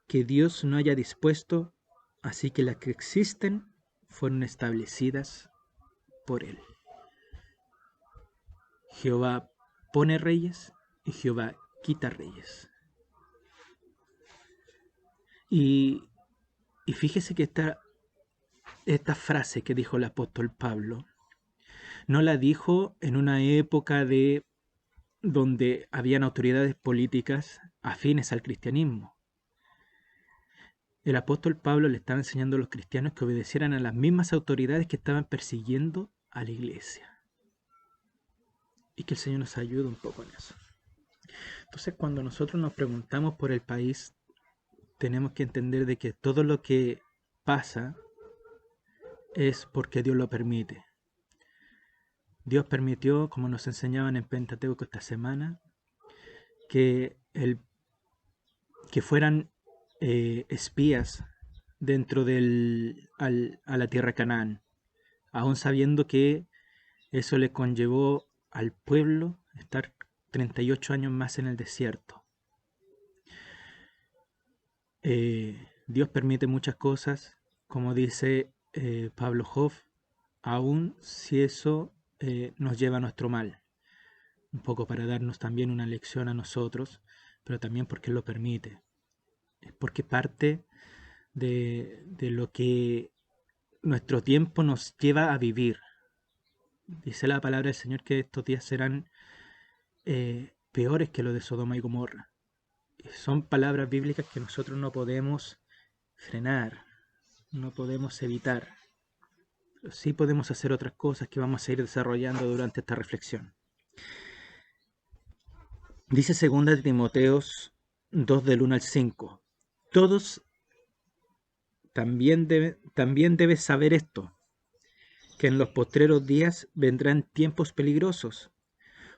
que Dios no haya dispuesto, así que las que existen fueron establecidas por Él. Jehová pone reyes y Jehová quita reyes. Y fíjese que esta frase que dijo el apóstol Pablo, no la dijo en una época donde habían autoridades políticas afines al cristianismo. El apóstol Pablo le estaba enseñando a los cristianos que obedecieran a las mismas autoridades que estaban persiguiendo a la iglesia. Y que el Señor nos ayude un poco en eso. Entonces, cuando nosotros nos preguntamos por el país, tenemos que entender de que todo lo que pasa es porque Dios lo permite. Dios permitió, como nos enseñaban en Pentateuco esta semana, que fueran espías dentro a la tierra de Canaán, aún sabiendo que eso le conllevó al pueblo estar 38 años más en el desierto. Dios permite muchas cosas, como dice Pablo Job, aún si eso nos lleva a nuestro mal, un poco para darnos también una lección a nosotros, pero también porque Él lo permite, es porque parte de lo que nuestro tiempo nos lleva a vivir. Dice la palabra del Señor que estos días serán peores que los de Sodoma y Gomorra. Son palabras bíblicas que nosotros no podemos frenar, no podemos evitar. sí podemos hacer otras cosas que vamos a ir desarrollando durante esta reflexión. Dice 2 Timoteos 2 del 1 al 5. Todos también debes saber esto, que en los postreros días vendrán tiempos peligrosos,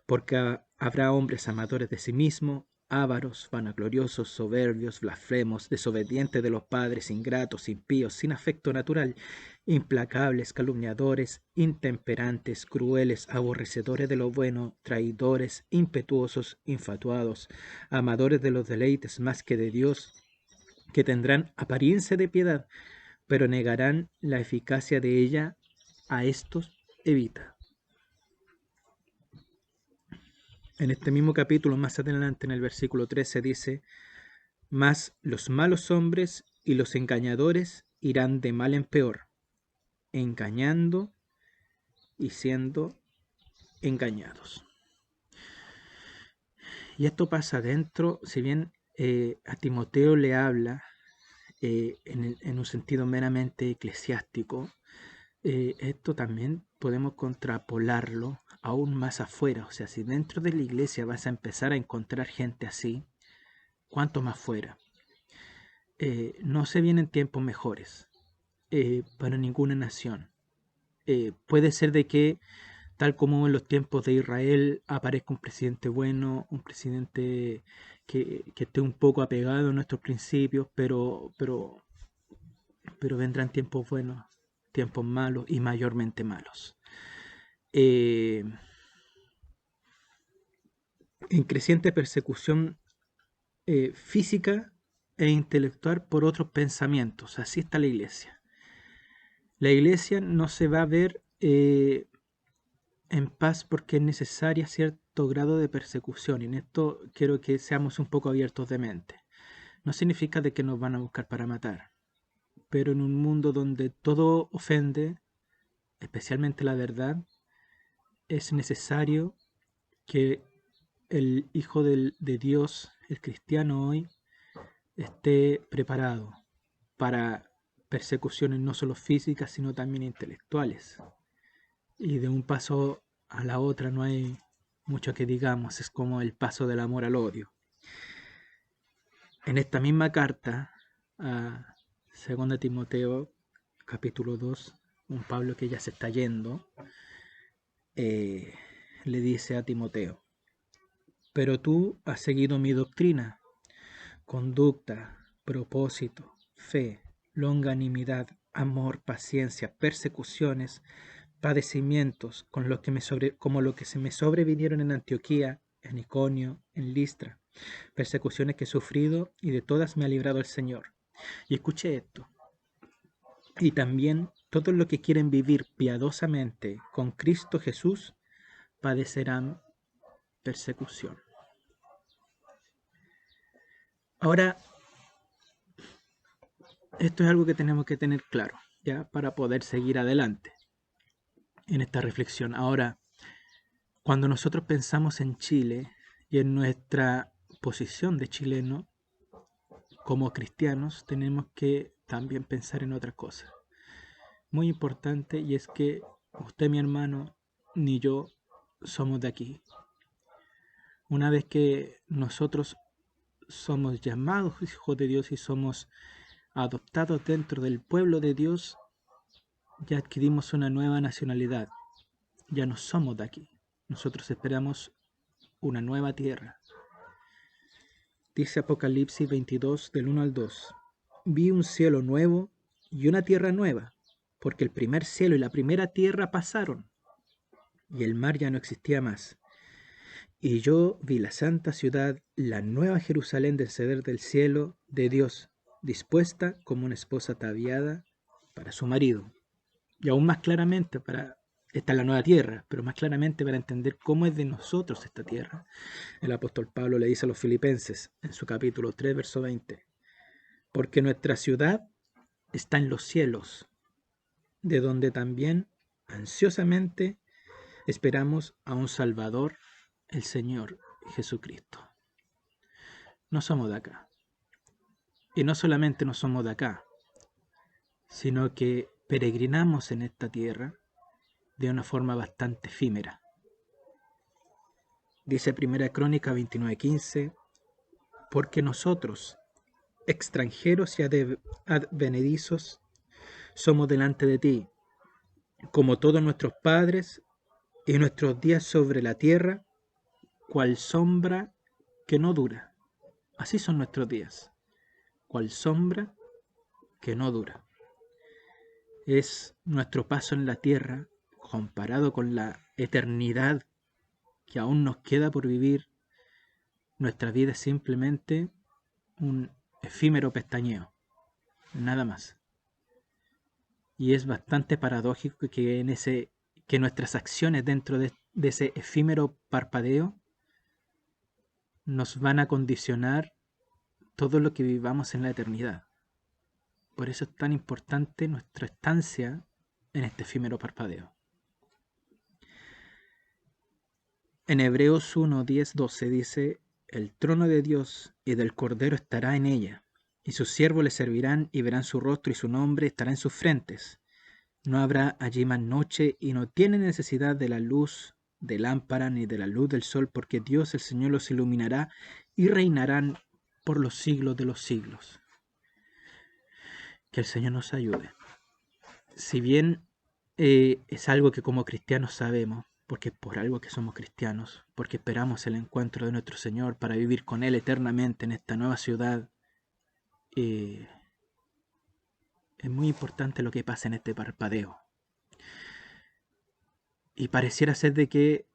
porque habrá hombres amadores de sí mismos, ávaros, vanagloriosos, soberbios, blasfemos, desobedientes de los padres, ingratos, impíos, sin afecto natural, implacables, calumniadores, intemperantes, crueles, aborrecedores de lo bueno, traidores, impetuosos, infatuados, amadores de los deleites más que de Dios, que tendrán apariencia de piedad, pero negarán la eficacia de ella. A estos evita. En este mismo capítulo, más adelante, en el versículo 13, dice: mas los malos hombres y los engañadores irán de mal en peor, engañando y siendo engañados. Y esto pasa dentro, si bien a Timoteo le habla en un sentido meramente eclesiástico, esto también podemos contrapolarlo aún más afuera. O sea, si dentro de la iglesia vas a empezar a encontrar gente así, ¿cuánto más fuera? No se vienen tiempos mejores para ninguna nación. Puede ser de que, tal como en los tiempos de Israel, aparezca un presidente bueno, un presidente que esté un poco apegado a nuestros principios, pero vendrán tiempos buenos, tiempos malos y mayormente malos. En creciente persecución física e intelectual por otros pensamientos. Así está la iglesia. La iglesia no se va a ver en paz porque es necesaria cierto grado de persecución. Y en esto quiero que seamos un poco abiertos de mente. No significa de que nos van a buscar para matar, pero en un mundo donde todo ofende, especialmente la verdad, es necesario que el Hijo de Dios, el cristiano hoy, esté preparado para persecuciones no solo físicas, sino también intelectuales. Y de un paso a la otra no hay mucho que digamos, es como el paso del amor al odio. En esta misma carta a 2 Timoteo, capítulo 2, un Pablo que ya se está yendo, le dice a Timoteo: pero tú has seguido mi doctrina, conducta, propósito, fe, longanimidad, amor, paciencia, persecuciones, padecimientos, como lo que se me sobrevinieron en Antioquía, en Iconio, en Listra, persecuciones que he sufrido, y de todas me ha librado el Señor. Y escuche esto: y también todos los que quieren vivir piadosamente con Cristo Jesús padecerán persecución. Ahora, esto es algo que tenemos que tener claro, ya, para poder seguir adelante en esta reflexión. Ahora, cuando nosotros pensamos en Chile y en nuestra posición de chileno como cristianos, tenemos que también pensar en otra cosa muy importante, y es que usted, mi hermano, ni yo somos de aquí. Una vez que nosotros somos llamados hijos de Dios y somos adoptados dentro del pueblo de Dios, ya adquirimos una nueva nacionalidad. Ya no somos de aquí. Nosotros esperamos una nueva tierra. Dice Apocalipsis 22 del 1 al 2: vi un cielo nuevo y una tierra nueva, porque el primer cielo y la primera tierra pasaron, y el mar ya no existía más. Y yo vi la santa ciudad, la nueva Jerusalén, descender del cielo de Dios, dispuesta como una esposa ataviada para su marido. Y aún más claramente, esta es la nueva tierra, pero más claramente para entender cómo es de nosotros esta tierra, el apóstol Pablo le dice a los Filipenses en su capítulo 3, verso 20: porque nuestra ciudad está en los cielos, de donde también ansiosamente esperamos a un Salvador, el Señor Jesucristo. No somos de acá. Y no solamente no somos de acá, sino que peregrinamos en esta tierra de una forma bastante efímera. Dice Primera Crónica 29:15, porque nosotros, extranjeros y advenedizos, somos delante de ti, como todos nuestros padres, y nuestros días sobre la tierra, cual sombra que no dura. Así son nuestros días, cual sombra que no dura. Es nuestro paso en la tierra, comparado con la eternidad que aún nos queda por vivir. Nuestra vida es simplemente un efímero pestañeo, nada más. Y es bastante paradójico que nuestras acciones dentro de ese efímero parpadeo nos van a condicionar todo lo que vivamos en la eternidad. Por eso es tan importante nuestra estancia en este efímero parpadeo. En Hebreos 1, 10, 12 dice, el trono de Dios y del Cordero estará en ella, y sus siervos le servirán y verán su rostro y su nombre estará en sus frentes. No habrá allí más noche y no tienen necesidad de la luz de lámpara ni de la luz del sol, porque Dios el Señor los iluminará y reinarán por los siglos de los siglos. Que el Señor nos ayude. Si bien es algo que como cristianos sabemos, porque es por algo que somos cristianos, porque esperamos el encuentro de nuestro Señor para vivir con Él eternamente en esta nueva ciudad, es muy importante lo que pasa en este parpadeo. Y pareciera ser de que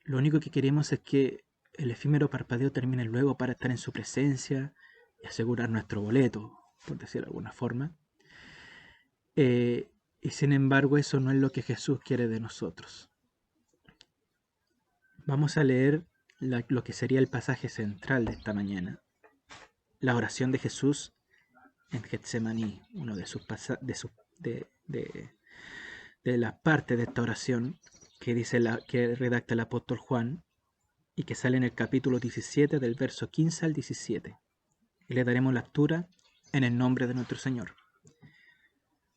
lo único que queremos es que el efímero parpadeo termine luego para estar en su presencia y asegurar nuestro boleto, por decirlo de alguna forma. Y sin embargo, eso no es lo que Jesús quiere de nosotros. Vamos a leer lo que sería el pasaje central de esta mañana. La oración de Jesús en Getsemaní, uno de las partes de esta oración que redacta el apóstol Juan y que sale en el capítulo 17 del verso 15 al 17. Y le daremos lectura en el nombre de nuestro Señor.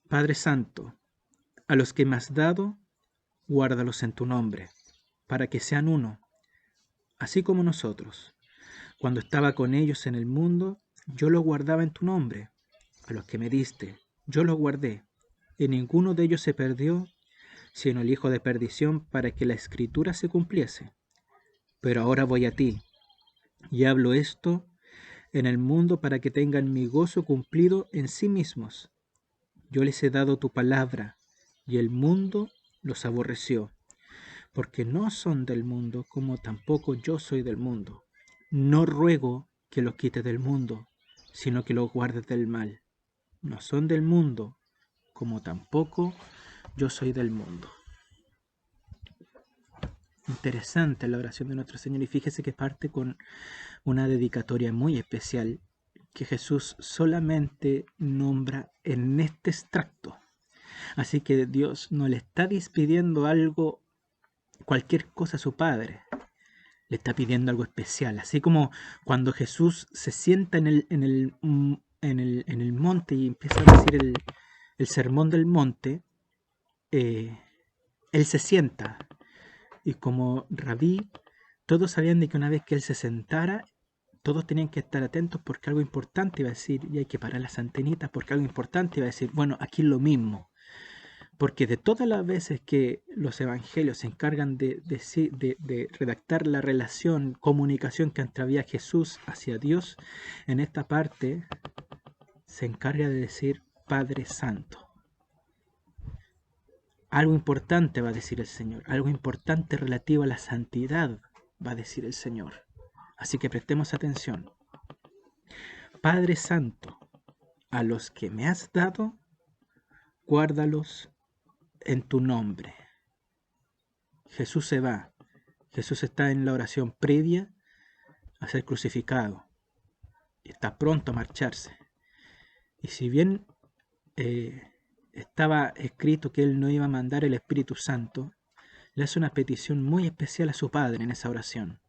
Padre Santo, a los que me has dado, guárdalos en tu nombre, para que sean uno, así como nosotros. Cuando estaba con ellos en el mundo, yo los guardaba en tu nombre. A los que me diste, yo los guardé, y ninguno de ellos se perdió, sino el hijo de perdición, para que la escritura se cumpliese. Pero ahora voy a ti, y hablo esto en el mundo para que tengan mi gozo cumplido en sí mismos. Yo les he dado tu palabra, y el mundo los aborreció, porque no son del mundo, como tampoco yo soy del mundo. No ruego que los quites del mundo, sino que los guardes del mal. No son del mundo, como tampoco yo soy del mundo. Interesante la oración de nuestro Señor, y fíjese que parte con una dedicatoria muy especial que Jesús solamente nombra en este extracto. Así que Dios no le está pidiendo algo, cualquier cosa a su Padre, le está pidiendo algo especial. Así como cuando Jesús se sienta en el monte y empieza a decir el sermón del monte, Él se sienta. Y como rabí, todos sabían de que una vez que Él se sentara, todos tenían que estar atentos porque algo importante iba a decir, y hay que parar las antenitas porque algo importante iba a decir. Bueno, aquí es lo mismo. Porque de todas las veces que los evangelios se encargan de redactar la relación, comunicación que entabla Jesús hacia Dios, en esta parte se encarga de decir Padre Santo. Algo importante va a decir el Señor, algo importante relativo a la santidad va a decir el Señor. Así que prestemos atención. Padre Santo, a los que me has dado, guárdalos en tu nombre. Jesús se va. Jesús está en la oración previa a ser crucificado. Y está pronto a marcharse. Y si bien estaba escrito que Él no iba a mandar el Espíritu Santo, le hace una petición muy especial a su Padre en esa oración.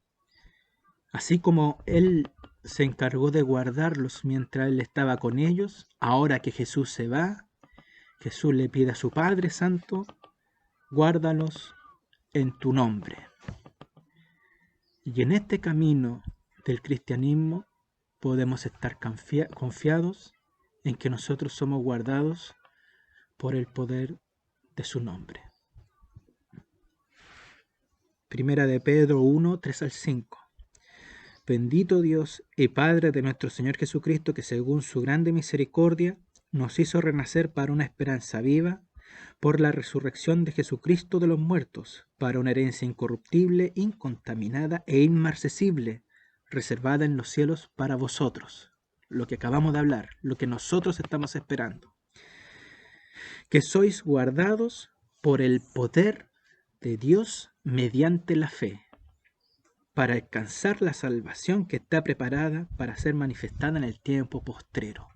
Así como Él se encargó de guardarlos mientras Él estaba con ellos. Ahora que Jesús se va, Jesús le pide a su Padre Santo, guárdalos en tu nombre. Y en este camino del cristianismo podemos estar confiados en que nosotros somos guardados por el poder de su nombre. Primera de Pedro 1, 3 al 5. Bendito Dios y Padre de nuestro Señor Jesucristo, que según su grande misericordia nos hizo renacer para una esperanza viva, por la resurrección de Jesucristo de los muertos, para una herencia incorruptible, incontaminada e inmarcesible, reservada en los cielos para vosotros. Lo que acabamos de hablar, lo que nosotros estamos esperando. Que sois guardados por el poder de Dios mediante la fe, para alcanzar la salvación que está preparada para ser manifestada en el tiempo postrero.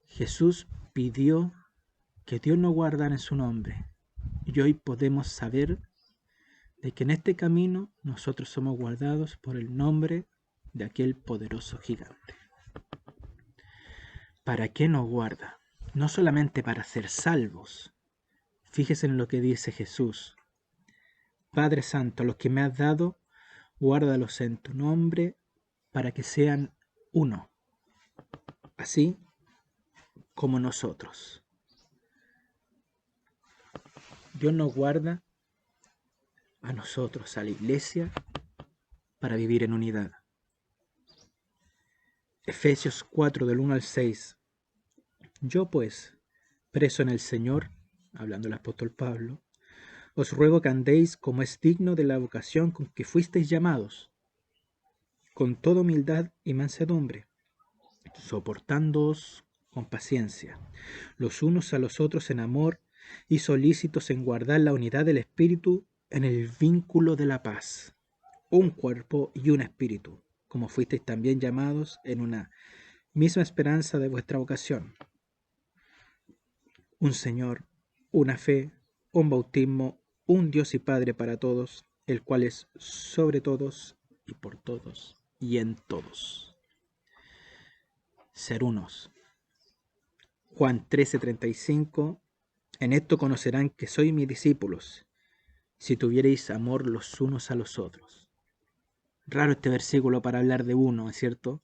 Jesús pidió que Dios nos guardara en su nombre, y hoy podemos saber de que en este camino nosotros somos guardados por el nombre de aquel poderoso gigante. ¿Para qué nos guarda? No solamente para ser salvos. Fíjese en lo que dice Jesús. Padre Santo, los que me has dado, guárdalos en tu nombre para que sean uno, así como nosotros. Dios nos guarda a nosotros, a la iglesia, para vivir en unidad. Efesios 4, del 1 al 6. Yo pues, preso en el Señor, hablando el apóstol Pablo, os ruego que andéis como es digno de la vocación con que fuisteis llamados, con toda humildad y mansedumbre, soportándoos con paciencia, los unos a los otros en amor, y solícitos en guardar la unidad del Espíritu en el vínculo de la paz. Un cuerpo y un espíritu, como fuisteis también llamados en una misma esperanza de vuestra vocación. Un Señor, una fe, un bautismo, un Dios y Padre para todos, el cual es sobre todos y por todos y en todos. Ser unos. Juan 13:35. En esto conocerán que sois mis discípulos, si tuviereis amor los unos a los otros. Raro este versículo para hablar de uno, ¿es cierto?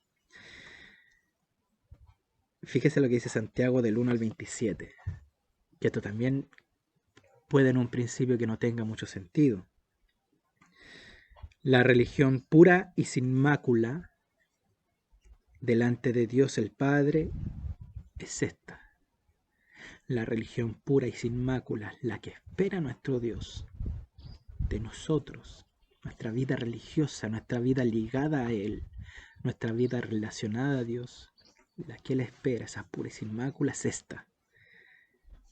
Fíjese lo que dice Santiago del 1 al 27, que esto también puede en un principio que no tenga mucho sentido. La religión pura y sin mácula delante de Dios el Padre es esta. La religión pura y sin mácula, la que espera nuestro Dios de nosotros, nuestra vida religiosa, nuestra vida ligada a Él, nuestra vida relacionada a Dios, la que Él espera, esa pura y sin mácula, es esta: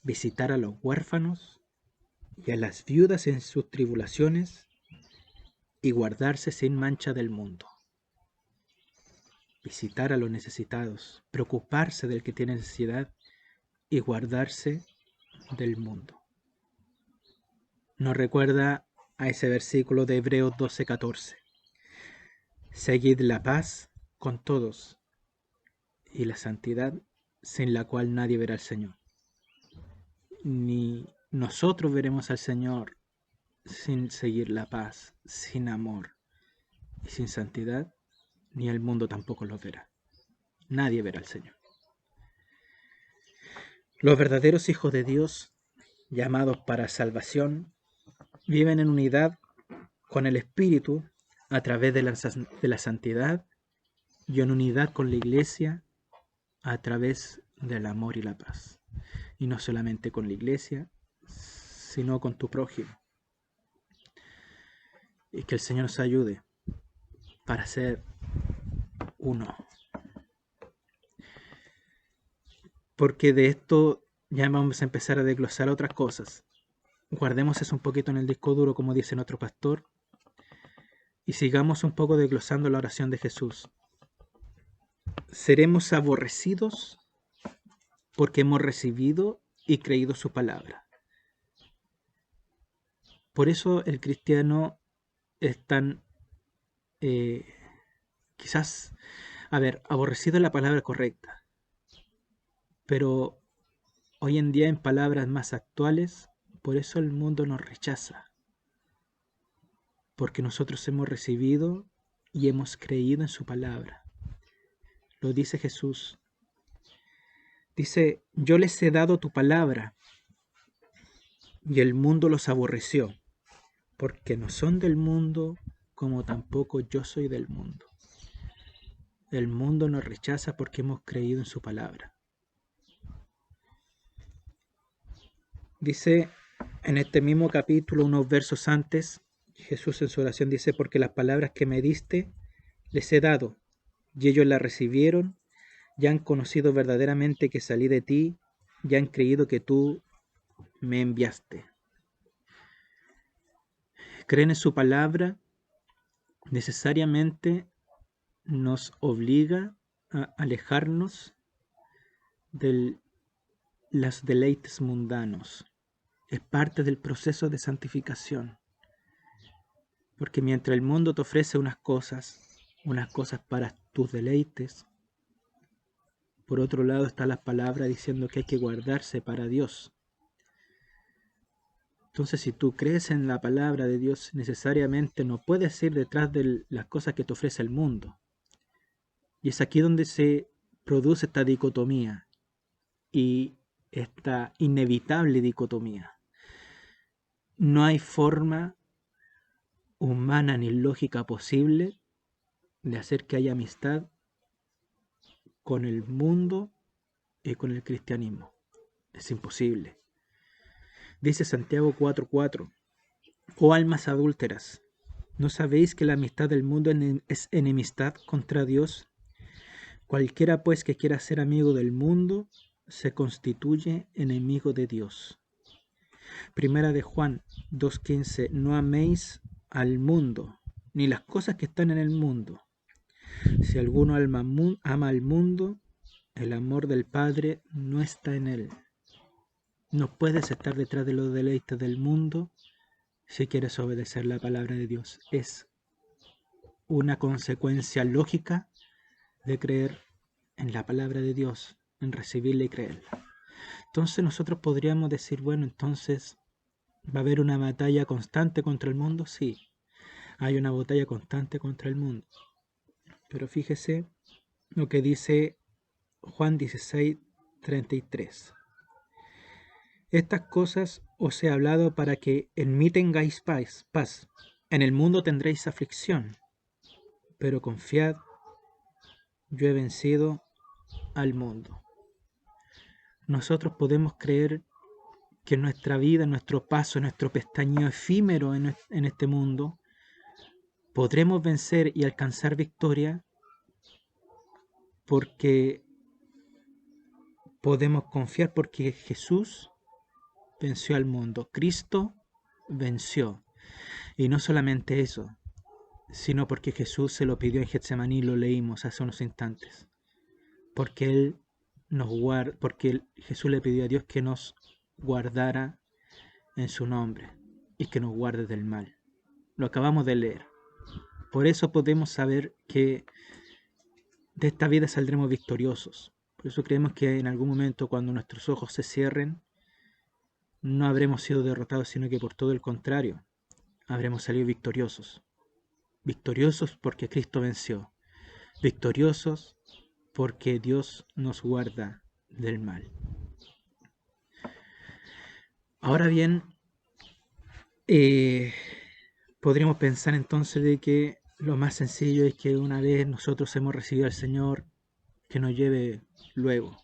visitar a los huérfanos y a las viudas en sus tribulaciones y guardarse sin mancha del mundo. Visitar a los necesitados, preocuparse del que tiene necesidad y guardarse del mundo. Nos recuerda a ese versículo de Hebreos 12:14. Seguid la paz con todos y la santidad, sin la cual nadie verá al Señor. Ni nosotros veremos al Señor sin seguir la paz, sin amor y sin santidad, ni el mundo tampoco lo verá. Nadie verá al Señor. Los verdaderos hijos de Dios, llamados para salvación, viven en unidad con el Espíritu a través de la santidad y en unidad con la Iglesia a través del amor y la paz. Y no solamente con la Iglesia, sino con tu prójimo. Y que el Señor nos ayude para ser uno. Porque de esto ya vamos a empezar a desglosar otras cosas. Guardemos eso un poquito en el disco duro, como dice nuestro pastor, y sigamos un poco desglosando la oración de Jesús. Seremos aborrecidos porque hemos recibido y creído su palabra. Por eso el cristiano es tan quizás, aborrecido es la palabra correcta, pero hoy en día en palabras más actuales, por eso el mundo nos rechaza, porque nosotros hemos recibido y hemos creído en su palabra. Lo dice Jesús. Dice, yo les he dado tu palabra y el mundo los aborreció, porque no son del mundo como tampoco yo soy del mundo. El mundo nos rechaza porque hemos creído en su palabra. Dice en este mismo capítulo, unos versos antes, Jesús en su oración dice, porque las palabras que me diste les he dado, y ellos las recibieron, ya han conocido verdaderamente que salí de ti, ya han creído que tú me enviaste. Creen en su palabra necesariamente nos obliga a alejarnos de los deleites mundanos. Es parte del proceso de santificación. Porque mientras el mundo te ofrece unas cosas para tus deleites, por otro lado está la palabra diciendo que hay que guardarse para Dios. Entonces, si tú crees en la palabra de Dios, necesariamente no puedes ir detrás de las cosas que te ofrece el mundo. Y es aquí donde se produce esta dicotomía y esta inevitable dicotomía. No hay forma humana ni lógica posible de hacer que haya amistad con el mundo y con el cristianismo. Es imposible. Dice Santiago 4:4, oh almas adúlteras, ¿no sabéis que la amistad del mundo es enemistad contra Dios? Cualquiera pues que quiera ser amigo del mundo se constituye enemigo de Dios. Primera de Juan 2:15, no améis al mundo, ni las cosas que están en el mundo. Si alguno ama al mundo, el amor del Padre no está en él. No puedes estar detrás de los deleites del mundo si quieres obedecer la palabra de Dios. Es una consecuencia lógica de creer en la palabra de Dios, en recibirla y creerla. Entonces nosotros podríamos decir, bueno, entonces, ¿va a haber una batalla constante contra el mundo? Sí, hay una batalla constante contra el mundo. Pero fíjese lo que dice Juan 16:33. Estas cosas os he hablado para que en mí tengáis paz. En el mundo tendréis aflicción, pero confiad, yo he vencido al mundo. Nosotros podemos creer que nuestra vida, nuestro paso, nuestro pestañeo efímero en este mundo, podremos vencer y alcanzar victoria porque podemos confiar, porque Jesús venció al mundo. Cristo venció. Y no solamente eso, sino porque Jesús se lo pidió en Getsemaní, lo leímos hace unos instantes. Porque Jesús le pidió a Dios que nos guardara en su nombre y que nos guarde del mal. Lo acabamos de leer. Por eso podemos saber que de esta vida saldremos victoriosos. Por eso creemos que en algún momento, cuando nuestros ojos se cierren, no habremos sido derrotados, sino que por todo el contrario, habremos salido victoriosos. Victoriosos porque Cristo venció. Victoriosos porque Dios nos guarda del mal. Ahora bien, podríamos pensar entonces de que lo más sencillo es que una vez nosotros hemos recibido al Señor, que nos lleve luego,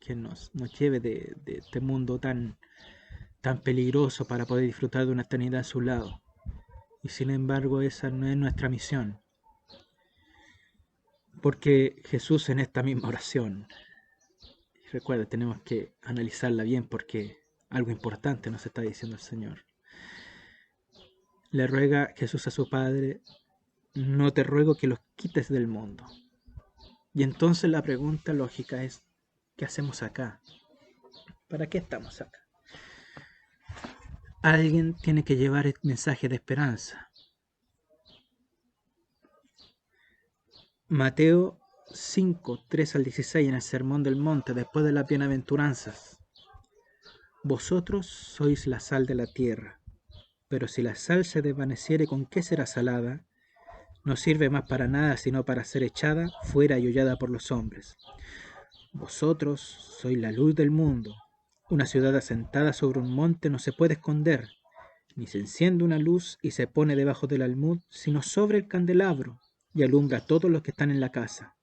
que nos lleve de este mundo tan peligroso para poder disfrutar de una eternidad a su lado. Y sin embargo, esa no es nuestra misión. Porque Jesús en esta misma oración, recuerda, tenemos que analizarla bien porque algo importante nos está diciendo el Señor. Le ruega Jesús a su Padre, no te ruego que los quites del mundo. Y entonces la pregunta lógica es, ¿qué hacemos acá? ¿Para qué estamos acá? Alguien tiene que llevar el mensaje de esperanza. Mateo 5, 3 al 16, en el Sermón del Monte, después de las bienaventuranzas. Vosotros sois la sal de la tierra, pero si la sal se desvaneciere, ¿con qué será salada? No sirve más para nada, sino para ser echada fuera y hollada por los hombres. Vosotros sois la luz del mundo. Una ciudad asentada sobre un monte no se puede esconder, ni se enciende una luz y se pone debajo del almud, sino sobre el candelabro, y alumbra a todos los que están en la casa.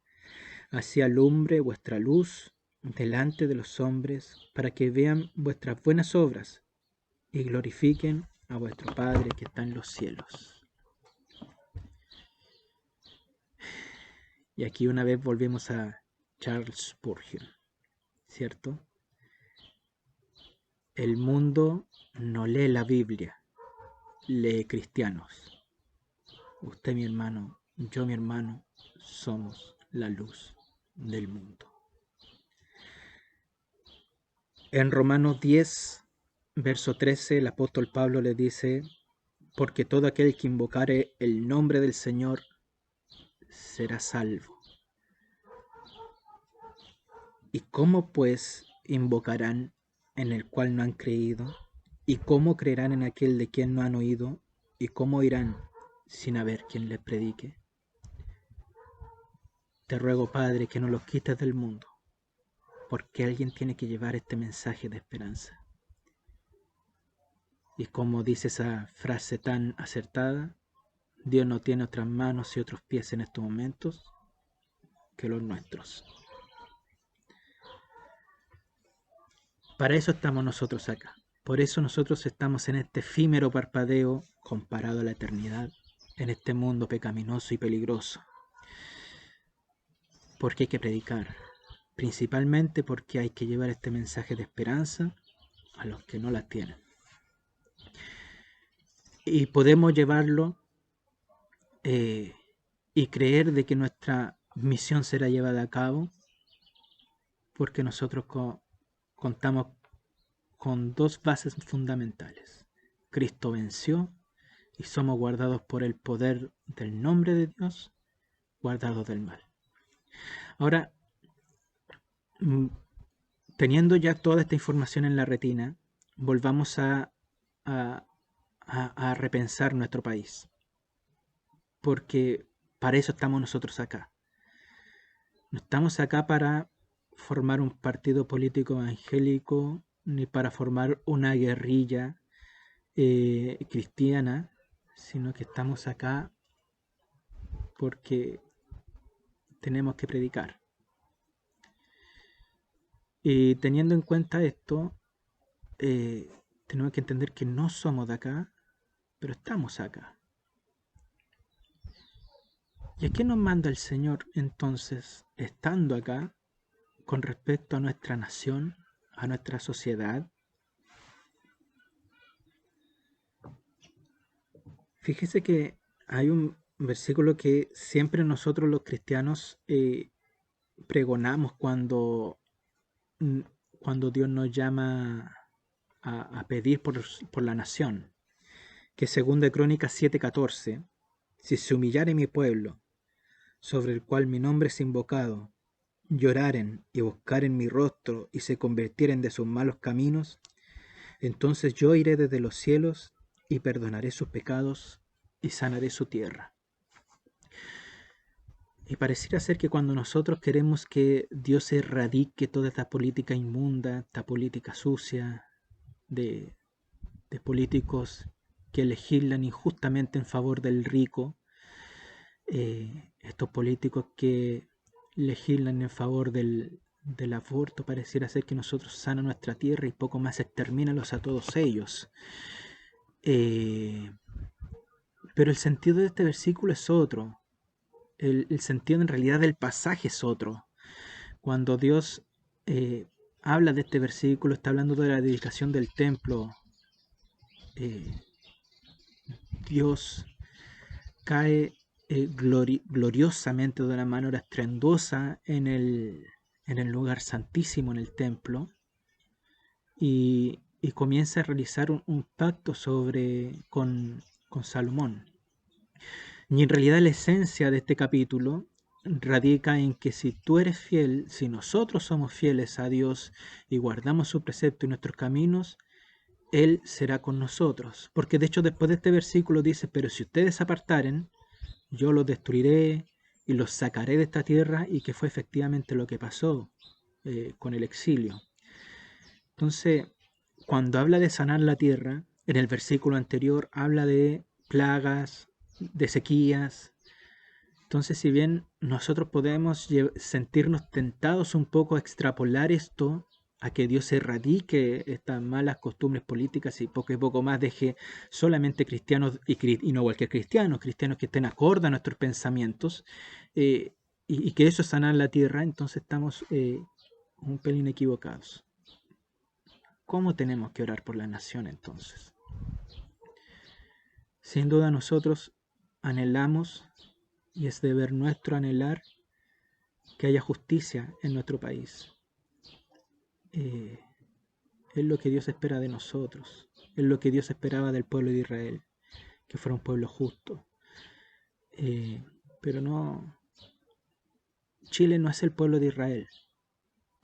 Así alumbre vuestra luz delante de los hombres, para que vean vuestras buenas obras y glorifiquen a vuestro Padre que está en los cielos. Y aquí una vez volvemos a Charles Spurgeon, ¿cierto? El mundo no lee la Biblia, lee cristianos. Usted, mi hermano, yo, mi hermano, somos la luz del mundo. En Romanos 10, verso 13, el apóstol Pablo le dice: porque todo aquel que invocare el nombre del Señor será salvo. ¿Y cómo pues invocarán en el cual no han creído? ¿Y cómo creerán en aquel de quien no han oído? ¿Y cómo irán sin haber quien les predique? Te ruego, Padre, que no los quites del mundo, porque alguien tiene que llevar este mensaje de esperanza. Y como dice esa frase tan acertada, Dios no tiene otras manos y otros pies en estos momentos que los nuestros. Para eso estamos nosotros acá. Por eso nosotros estamos en este efímero parpadeo comparado a la eternidad, en este mundo pecaminoso y peligroso. Porque hay que predicar, principalmente porque hay que llevar este mensaje de esperanza a los que no la tienen. Y podemos llevarlo y creer de que nuestra misión será llevada a cabo porque nosotros contamos con dos bases fundamentales. Cristo venció y somos guardados por el poder del nombre de Dios, guardados del mal. Ahora, teniendo ya toda esta información en la retina, volvamos a repensar nuestro país. Porque para eso estamos nosotros acá. No estamos acá para formar un partido político evangélico, ni para formar una guerrilla cristiana, sino que estamos acá porque tenemos que predicar. Y teniendo en cuenta esto, tenemos que entender que no somos de acá, pero estamos acá. ¿Y a qué nos manda el Señor entonces, estando acá, con respecto a nuestra nación, a nuestra sociedad? Fíjese que hay un versículo que siempre nosotros los cristianos pregonamos cuando Dios nos llama a pedir por la nación, que es 2 Crónicas 7:14, si se humillare mi pueblo, sobre el cual mi nombre es invocado, lloraren y buscaren mi rostro y se convirtieren de sus malos caminos, entonces yo iré desde los cielos y perdonaré sus pecados y sanaré su tierra. Y pareciera ser que cuando nosotros queremos que Dios erradique toda esta política inmunda, esta política sucia de políticos que legislan injustamente en favor del rico, estos políticos que legislan en favor del aborto, pareciera ser que nosotros sanan nuestra tierra y poco más extermínalos a todos ellos. Pero el sentido de este versículo es otro. El sentido en realidad del pasaje es otro. Cuando Dios habla de este versículo, está hablando de la dedicación del templo. Dios cae gloriosamente de una manera estruendosa en el lugar santísimo, en el templo, y comienza a realizar un pacto con Salomón. Y en realidad la esencia de este capítulo radica en que si tú eres fiel, si nosotros somos fieles a Dios y guardamos su precepto y nuestros caminos, Él será con nosotros. Porque de hecho después de este versículo dice, pero si ustedes se apartaren, yo los destruiré y los sacaré de esta tierra, y que fue efectivamente lo que pasó con el exilio. Entonces, cuando habla de sanar la tierra, en el versículo anterior habla de plagas, de sequías. Entonces, si bien nosotros podemos sentirnos tentados un poco a extrapolar esto, a que Dios erradique estas malas costumbres políticas y poco a poco más deje solamente cristianos y no cualquier cristiano, cristianos que estén acorde a nuestros pensamientos, y que eso es sanar la tierra, entonces estamos un pelín equivocados. ¿Cómo tenemos que orar por la nación entonces? Sin duda nosotros anhelamos, y es deber nuestro anhelar, que haya justicia en nuestro país. Es lo que Dios espera de nosotros, es lo que Dios esperaba del pueblo de Israel, que fuera un pueblo justo. Pero no, Chile no es el pueblo de Israel,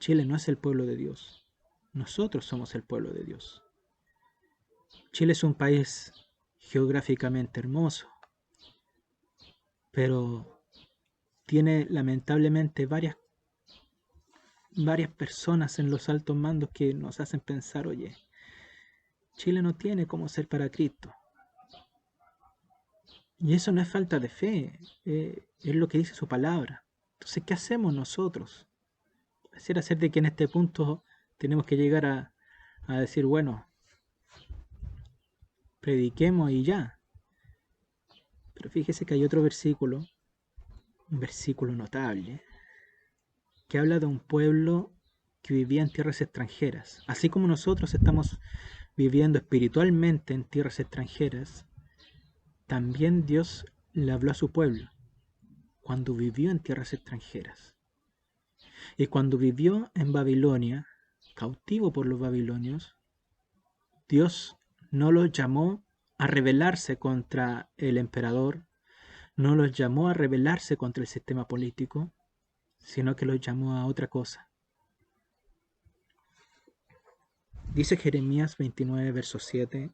Chile no es el pueblo de Dios, nosotros somos el pueblo de Dios. Chile es un país geográficamente hermoso, pero tiene lamentablemente varias personas en los altos mandos que nos hacen pensar, oye, Chile no tiene cómo ser para Cristo. Y eso no es falta de fe, es lo que dice su palabra. Entonces, ¿qué hacemos nosotros? Pareciera ser de que en este punto tenemos que llegar a decir, bueno, prediquemos y ya. Pero fíjese que hay otro versículo, un versículo notable, que habla de un pueblo que vivía en tierras extranjeras. Así como nosotros estamos viviendo espiritualmente en tierras extranjeras, también Dios le habló a su pueblo cuando vivió en tierras extranjeras. Y cuando vivió en Babilonia, cautivo por los babilonios, Dios no los llamó a rebelarse contra el emperador, no los llamó a rebelarse contra el sistema político, sino que los llamó a otra cosa. Dice Jeremías 29, verso 7,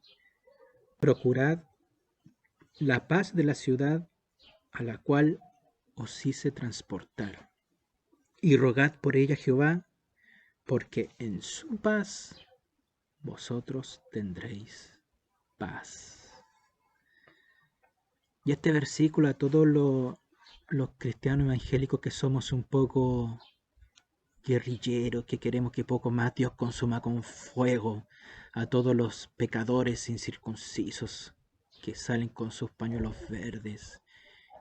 procurad la paz de la ciudad a la cual os hice transportar, y rogad por ella a Jehová, porque en su paz vosotros tendréis paz. Y este versículo a todos los cristianos evangélicos que somos un poco guerrilleros, que queremos que poco más Dios consuma con fuego a todos los pecadores incircuncisos que salen con sus pañuelos verdes,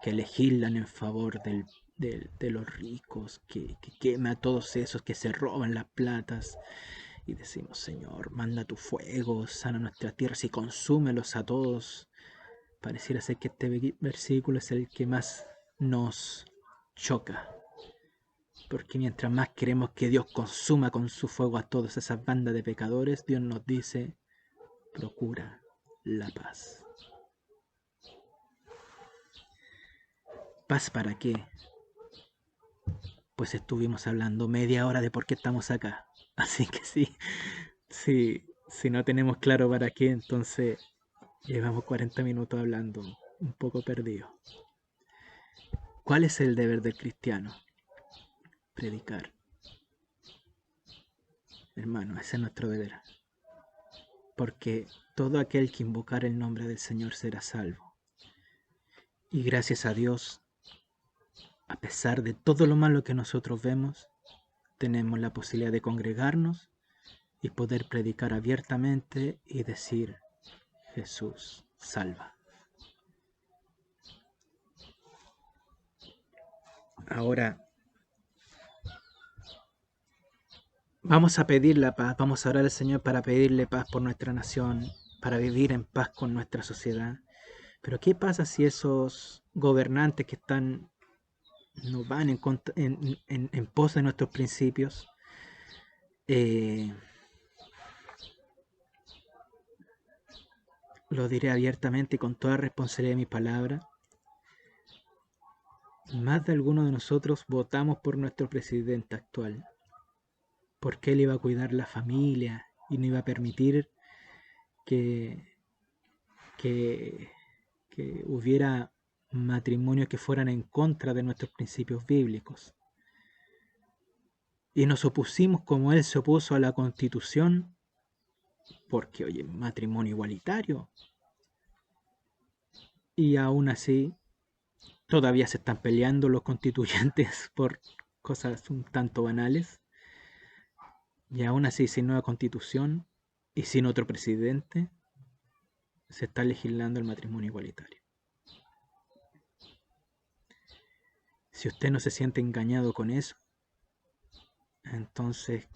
que legislan en favor de los ricos, que quema a todos esos que se roban las platas. Y decimos, Señor, manda tu fuego, sana nuestras tierras y consúmelos a todos. Pareciera ser que este versículo es el que más nos choca. Porque mientras más queremos que Dios consuma con su fuego a todas esas bandas de pecadores, Dios nos dice, procura la paz. ¿Paz para qué? Pues estuvimos hablando media hora de por qué estamos acá. Así que si no tenemos claro para qué, entonces llevamos 40 minutos hablando, un poco perdido. ¿Cuál es el deber del cristiano? Predicar. Hermano, ese es nuestro deber. Porque todo aquel que invocar el nombre del Señor será salvo. Y gracias a Dios, a pesar de todo lo malo que nosotros vemos, tenemos la posibilidad de congregarnos y poder predicar abiertamente y decir, Jesús salva. Ahora, vamos a pedir la paz, vamos a orar al Señor para pedirle paz por nuestra nación, para vivir en paz con nuestra sociedad. Pero ¿qué pasa si esos gobernantes que no van en pos de nuestros principios? Lo diré abiertamente y con toda responsabilidad de mi palabra. más de algunos de nosotros votamos por nuestro presidente actual, porque él iba a cuidar la familia y no iba a permitir que hubiera matrimonios que fueran en contra de nuestros principios bíblicos. Y nos opusimos como él se opuso a la Constitución, porque, oye, matrimonio igualitario. Y aún así, todavía se están peleando los constituyentes por cosas un tanto banales. Y aún así, sin nueva constitución y sin otro presidente, se está legislando el matrimonio igualitario. Si usted no se siente engañado con eso, entonces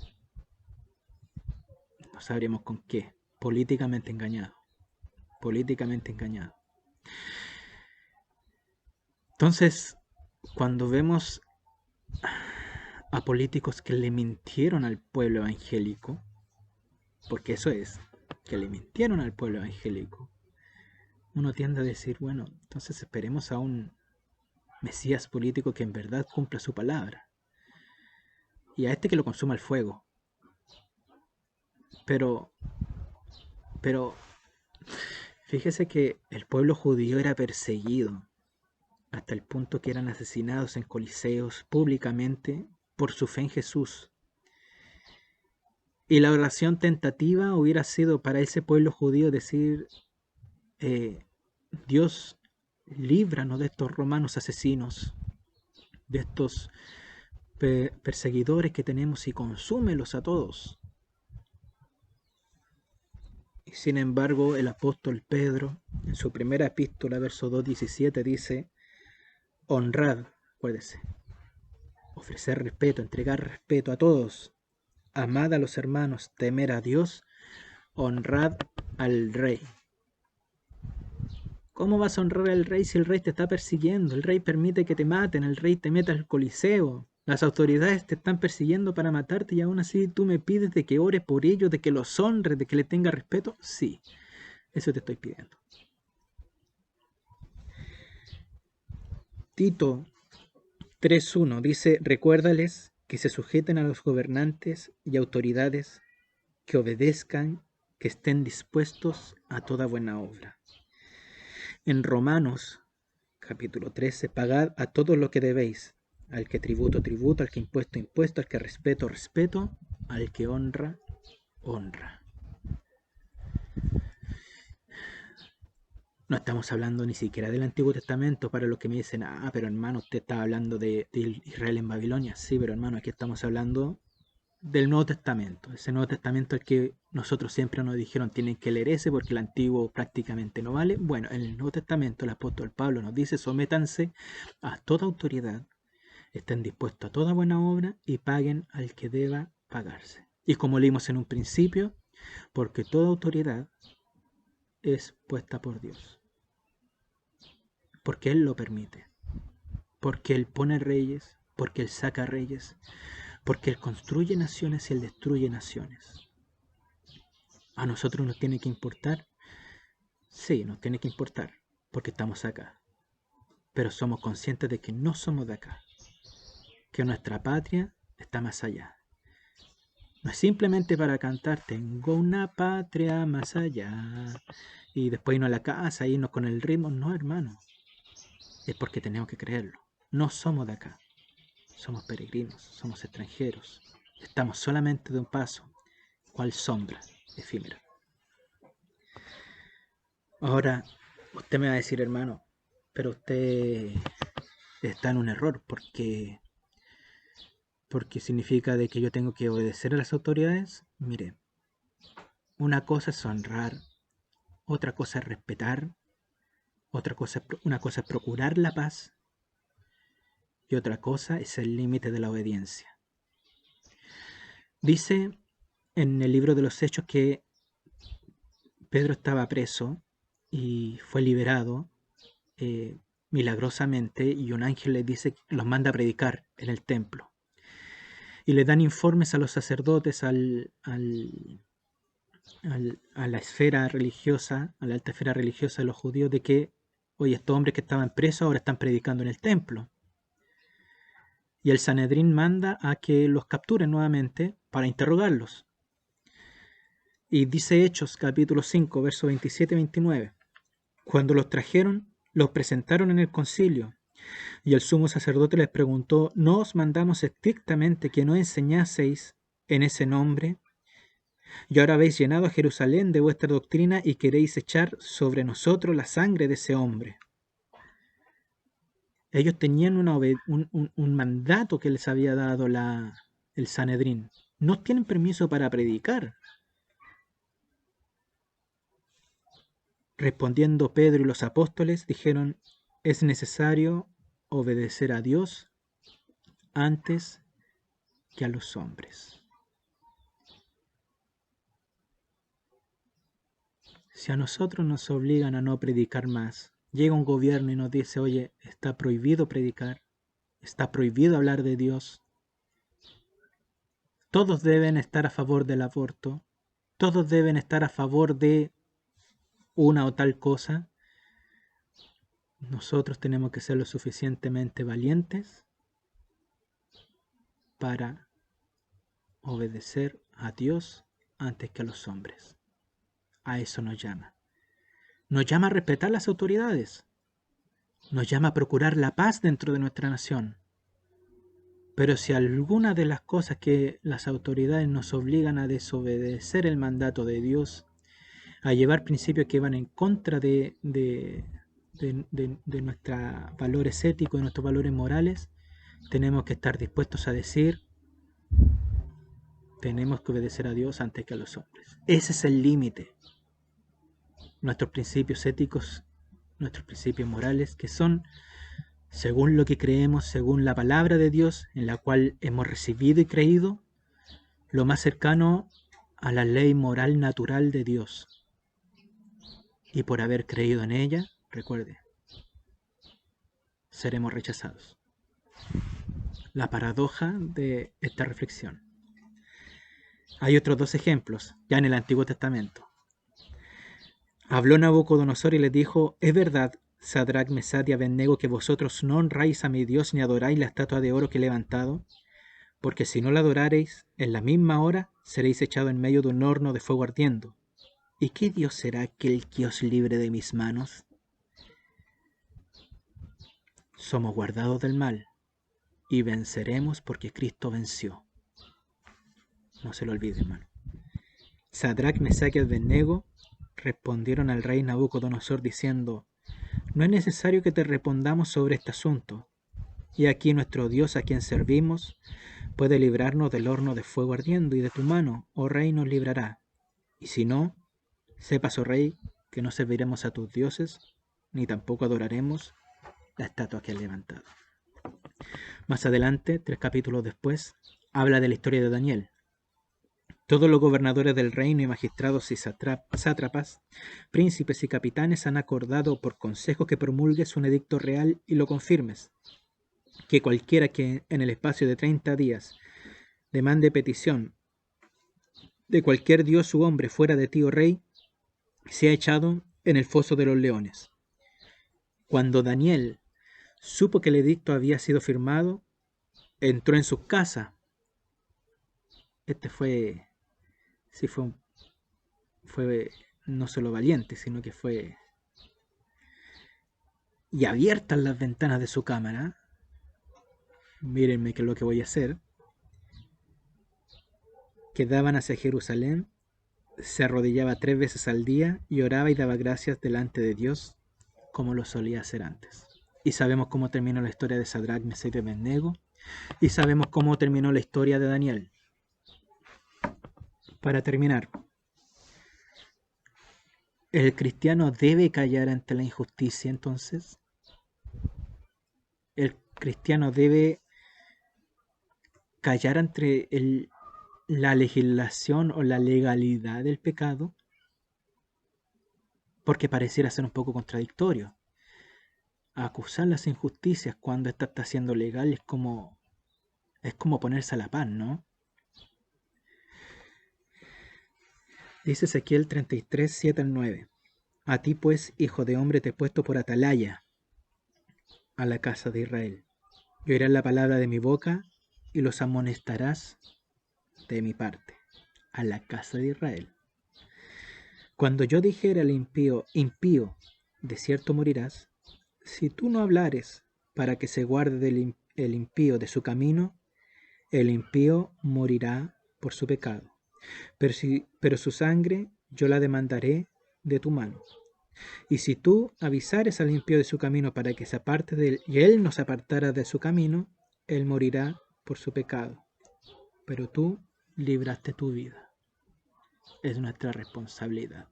no sabremos con qué. Políticamente engañado. Políticamente engañado. Entonces, cuando vemos a políticos que le mintieron al pueblo evangélico, porque eso es, que le mintieron al pueblo evangélico, uno tiende a decir, bueno, entonces esperemos a un Mesías político que en verdad cumpla su palabra, y a este que lo consuma el fuego. Pero fíjese que el pueblo judío era perseguido hasta el punto que eran asesinados en coliseos públicamente por su fe en Jesús. Y la oración tentativa hubiera sido para ese pueblo judío decir, Dios, líbranos de estos romanos asesinos, de estos perseguidores que tenemos, y consúmelos a todos. Y sin embargo, el apóstol Pedro, en su primera epístola, verso 2:17, dice, honrad, acuérdese, ofrecer respeto, entregar respeto a todos, amad a los hermanos, temer a Dios, honrad al rey. ¿Cómo vas a honrar al rey si el rey te está persiguiendo? El rey permite que te maten, el rey te meta al coliseo, las autoridades te están persiguiendo para matarte, y aún así tú me pides de que ore por ellos, de que los honre, de que le tenga respeto. Sí, eso te estoy pidiendo. Tito 3:1 dice, recuérdales que se sujeten a los gobernantes y autoridades, que obedezcan, que estén dispuestos a toda buena obra. En Romanos capítulo 13, pagad a todos lo que debéis, al que tributo, tributo, al que impuesto, impuesto, al que respeto, respeto, al que honra, honra. No estamos hablando ni siquiera del Antiguo Testamento para los que me dicen, pero hermano, usted está hablando de Israel en Babilonia. Sí, pero hermano, aquí estamos hablando del Nuevo Testamento. Ese Nuevo Testamento al que nosotros siempre nos dijeron, tienen que leer ese porque el Antiguo prácticamente no vale. Bueno, en el Nuevo Testamento el apóstol Pablo nos dice, sométanse a toda autoridad, estén dispuestos a toda buena obra y paguen al que deba pagarse. Y como leímos en un principio, porque toda autoridad es puesta por Dios. Porque Él lo permite. Porque Él pone reyes, porque Él saca reyes, porque Él construye naciones y Él destruye naciones. ¿A nosotros nos tiene que importar? Sí, nos tiene que importar, porque estamos acá. Pero somos conscientes de que no somos de acá, que nuestra patria está más allá. No es simplemente para cantar, tengo una patria más allá, y después irnos a la casa, irnos con el ritmo. No, hermano, es porque tenemos que creerlo. No somos de acá. Somos peregrinos, somos extranjeros. Estamos solamente de un paso, cual sombra efímera. Ahora, usted me va a decir, hermano, pero usted está en un error, porque significa de que yo tengo que obedecer a las autoridades. Mire, una cosa es honrar, otra cosa es respetar, una cosa es procurar la paz, y otra cosa es el límite de la obediencia. Dice en el libro de los Hechos que Pedro estaba preso y fue liberado milagrosamente, y un ángel les dice, los manda a predicar en el templo. Y le dan informes a los sacerdotes, a la esfera religiosa, a la alta esfera religiosa de los judíos, de que, oye, estos hombres que estaban presos ahora están predicando en el templo. y el Sanedrín manda a que los capturen nuevamente para interrogarlos. Y dice Hechos capítulo 5, versos 27 y 29. Cuando los trajeron, los presentaron en el concilio, y el sumo sacerdote les preguntó: ¿no os mandamos estrictamente que no enseñaseis en ese nombre? Y ahora habéis llenado a Jerusalén de vuestra doctrina y queréis echar sobre nosotros la sangre de ese hombre. Ellos tenían un mandato que les había dado el Sanedrín. No tienen permiso para predicar. Respondiendo Pedro y los apóstoles, dijeron: es necesario obedecer a Dios antes que a los hombres. Si a nosotros nos obligan a no predicar más, llega un gobierno y nos dice: oye, está prohibido predicar, está prohibido hablar de Dios, todos deben estar a favor del aborto, todos deben estar a favor de una o tal cosa, nosotros tenemos que ser lo suficientemente valientes para obedecer a Dios antes que a los hombres. A eso nos llama. Nos llama a respetar las autoridades. Nos llama a procurar la paz dentro de nuestra nación. Pero si alguna de las cosas que las autoridades nos obligan a desobedecer el mandato de Dios, a llevar principios que van en contra de nuestros valores éticos, de nuestros valores morales, tenemos que estar dispuestos a decir: tenemos que obedecer a Dios antes que a los hombres. Ese es el límite. Nuestros principios éticos, nuestros principios morales, que son según lo que creemos, según la palabra de Dios, en la cual hemos recibido y creído, lo más cercano a la ley moral natural de Dios. Y por haber creído en ella, recuerde, seremos rechazados. La paradoja de esta reflexión. Hay otros dos ejemplos, ya en el Antiguo Testamento. Habló Nabucodonosor y les dijo: es verdad, Sadrach, Mesach y Abednego, que vosotros no honráis a mi Dios ni adoráis la estatua de oro que he levantado, porque si no la adorareis, en la misma hora seréis echados en medio de un horno de fuego ardiendo. ¿Y qué Dios será aquel que os libre de mis manos? Somos guardados del mal y venceremos porque Cristo venció. No se lo olvide, hermano. Sadrach, Mesach y Abednego respondieron al rey Nabucodonosor diciendo: no es necesario que te respondamos sobre este asunto. Y aquí nuestro Dios, a quien servimos, puede librarnos del horno de fuego ardiendo, y de tu mano, oh rey, nos librará. Y si no, sepas, oh rey, que no serviremos a tus dioses, ni tampoco adoraremos la estatua que has levantado. Más adelante, 3 capítulos después, habla de la historia de Daniel. Todos los gobernadores del reino y magistrados y sátrapas, príncipes y capitanes han acordado por consejo que promulgues un edicto real y lo confirmes, que cualquiera que en el espacio de 30 días demande petición de cualquier dios u hombre fuera de ti, oh rey, sea echado en el foso de los leones. Cuando Daniel supo que el edicto había sido firmado, entró en su casa. Fue no solo valiente, sino que fue... Y abiertas las ventanas de su cámara, mírenme qué es lo que voy a hacer, que daban hacia Jerusalén, se arrodillaba 3 veces al día y oraba y daba gracias delante de Dios, como lo solía hacer antes. Y sabemos cómo terminó la historia de Sadrach, Mesach y Abednego, y sabemos cómo terminó la historia de Daniel. Para terminar, ¿el cristiano debe callar ante la injusticia entonces? ¿El cristiano debe callar ante la legislación o la legalidad del pecado? Porque pareciera ser un poco contradictorio. Acusar las injusticias cuando esta está siendo legal es como ponerse a la par, ¿no? Dice Ezequiel 33, 7 al 9. A ti pues, hijo de hombre, te he puesto por atalaya a la casa de Israel. y oirás la palabra de mi boca y los amonestarás de mi parte a la casa de Israel. Cuando yo dijere al impío, impío, de cierto morirás, si tú no hablares para que se guarde el impío de su camino, el impío morirá por su pecado. Pero su sangre yo la demandaré de tu mano. Y si tú avisares al impío de su camino para que se aparte de él, y él no se apartara de su camino, él morirá por su pecado. Pero tú libraste tu vida. Es nuestra responsabilidad.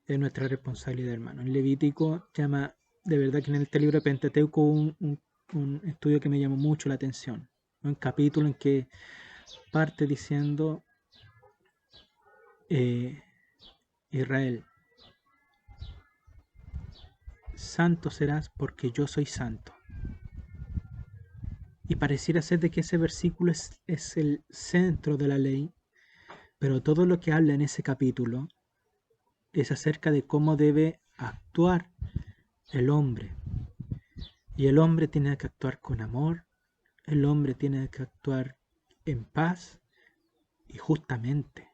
Es nuestra responsabilidad, hermano. En Levítico llama, de verdad que en este libro de Pentateuco, un estudio que me llamó mucho la atención. Un capítulo en que parte diciendo, Israel, santo serás porque yo soy santo. Y pareciera ser de que ese versículo es el centro de la ley, pero todo lo que habla en ese capítulo es acerca de cómo debe actuar el hombre. Y el hombre tiene que actuar con amor, el hombre tiene que actuar en paz y justamente.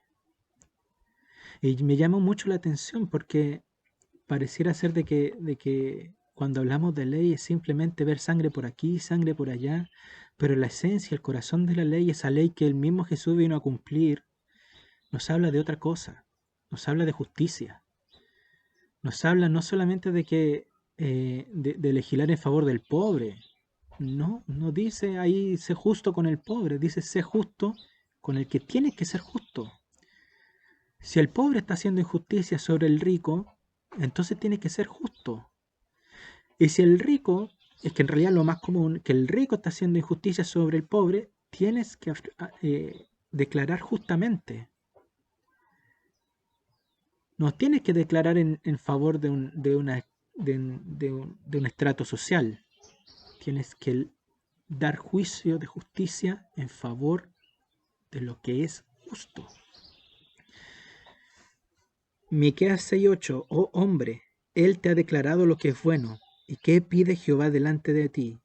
Y me llama mucho la atención porque pareciera ser de que cuando hablamos de ley es simplemente ver sangre por aquí, sangre por allá, pero la esencia, el corazón de la ley, esa ley que el mismo Jesús vino a cumplir, nos habla de otra cosa, nos habla de justicia, nos habla no solamente de que de legislar en favor del pobre, no dice ahí sé justo con el pobre, dice sé justo con el que tiene que ser justo. Si el pobre está haciendo injusticia sobre el rico, entonces tiene que ser justo. Y si el rico, es que en realidad lo más común, que el rico está haciendo injusticia sobre el pobre, tienes que declarar justamente. No tienes que declarar en favor de un estrato social. Tienes que dar juicio de justicia en favor de lo que es justo. Miqueas 6:8, oh hombre, él te ha declarado lo que es bueno. ¿Y qué pide Jehová delante de ti?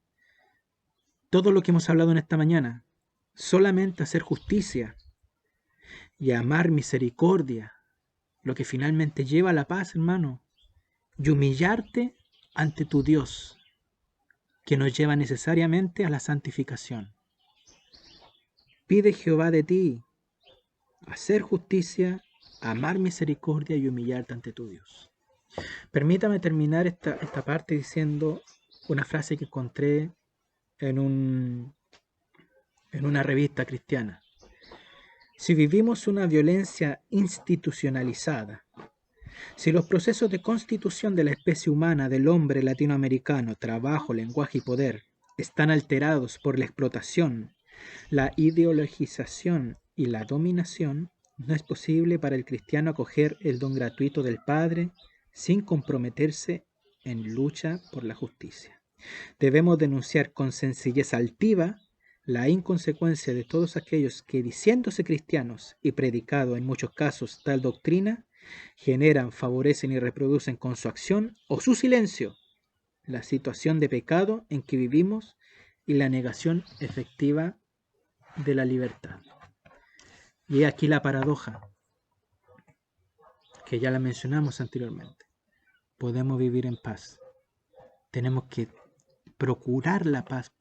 Todo lo que hemos hablado en esta mañana, solamente hacer justicia y amar misericordia, lo que finalmente lleva a la paz, hermano, y humillarte ante tu Dios, que nos lleva necesariamente a la santificación. Pide Jehová de ti hacer justicia, amar misericordia y humillarte ante tu Dios. Permítame terminar esta parte diciendo una frase que encontré en una revista cristiana. Si vivimos una violencia institucionalizada, si los procesos de constitución de la especie humana del hombre latinoamericano, trabajo, lenguaje y poder, están alterados por la explotación, la ideologización y la dominación, no es posible para el cristiano acoger el don gratuito del Padre sin comprometerse en lucha por la justicia. Debemos denunciar con sencillez altiva la inconsecuencia de todos aquellos que, diciéndose cristianos y predicado en muchos casos tal doctrina, generan, favorecen y reproducen con su acción o su silencio la situación de pecado en que vivimos y la negación efectiva de la libertad. Y aquí la paradoja, que ya la mencionamos anteriormente. Podemos vivir en paz. Tenemos que procurar la paz,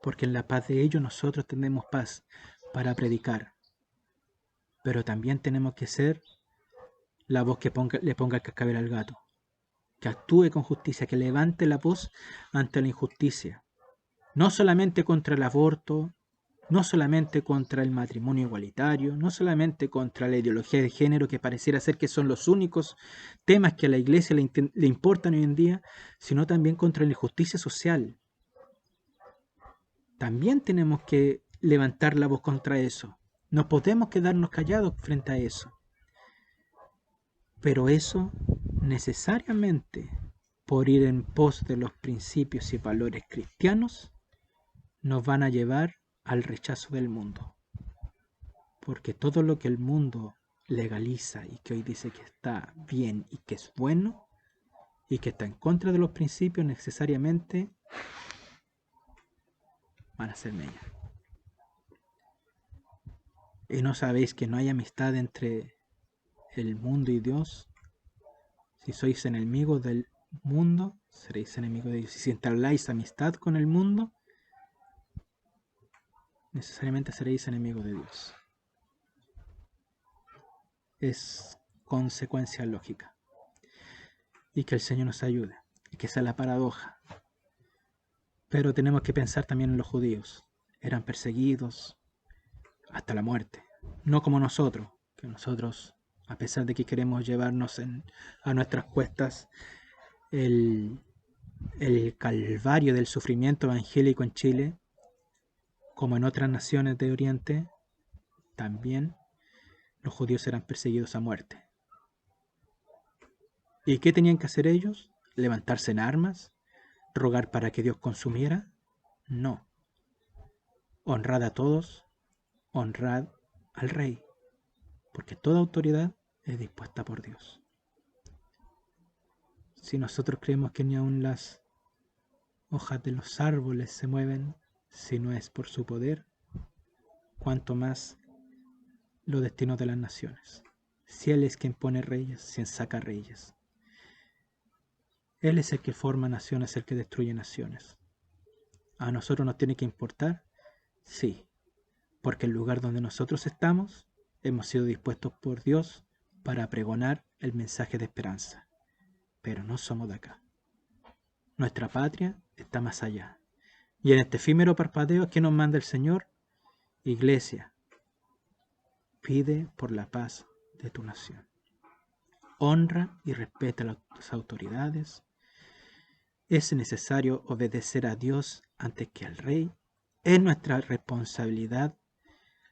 porque en la paz de ellos nosotros tenemos paz para predicar. Pero también tenemos que ser la voz que le ponga el cascabel al gato, que actúe con justicia, que levante la voz ante la injusticia, no solamente contra el aborto, no solamente contra el matrimonio igualitario, no solamente contra la ideología de género, que pareciera ser que son los únicos temas que a la iglesia le importan hoy en día, sino también contra la injusticia social. También tenemos que levantar la voz contra eso. No podemos quedarnos callados frente a eso. Pero eso necesariamente, por ir en pos de los principios y valores cristianos, nos van a llevar al rechazo del mundo. Porque todo lo que el mundo legaliza y que hoy dice que está bien y que es bueno y que está en contra de los principios, necesariamente van a ser mella. ¿Y no sabéis que no hay amistad entre el mundo y Dios? Si sois enemigos del mundo, seréis enemigos de Dios. Y si entabláis amistad con el mundo, necesariamente seréis enemigos de Dios. Es consecuencia lógica. Y que el Señor nos ayude. Y que sea la paradoja. Pero tenemos que pensar también en los judíos. Eran perseguidos hasta la muerte. No como nosotros, que nosotros, a pesar de que queremos llevarnos a nuestras cuestas el calvario del sufrimiento evangélico en Chile, como en otras naciones de Oriente, también los judíos eran perseguidos a muerte. ¿Y qué tenían que hacer ellos? ¿Levantarse en armas? ¿Rogar para que Dios consumiera? No. Honrad a todos, honrad al rey, porque toda autoridad es dispuesta por Dios. Si nosotros creemos que ni aun las hojas de los árboles se mueven si no es por su poder, cuanto más los destinos de las naciones. Si Él es quien pone reyes, quien saca reyes. Él es el que forma naciones, el que destruye naciones. ¿A nosotros nos tiene que importar? Sí, porque el lugar donde nosotros estamos, hemos sido dispuestos por Dios para pregonar el mensaje de esperanza. Pero no somos de acá. Nuestra patria está más allá. Y en este efímero parpadeo, ¿qué nos manda el Señor? Iglesia, pide por la paz de tu nación. Honra y respeta a las autoridades. Es necesario obedecer a Dios antes que al rey. Es nuestra responsabilidad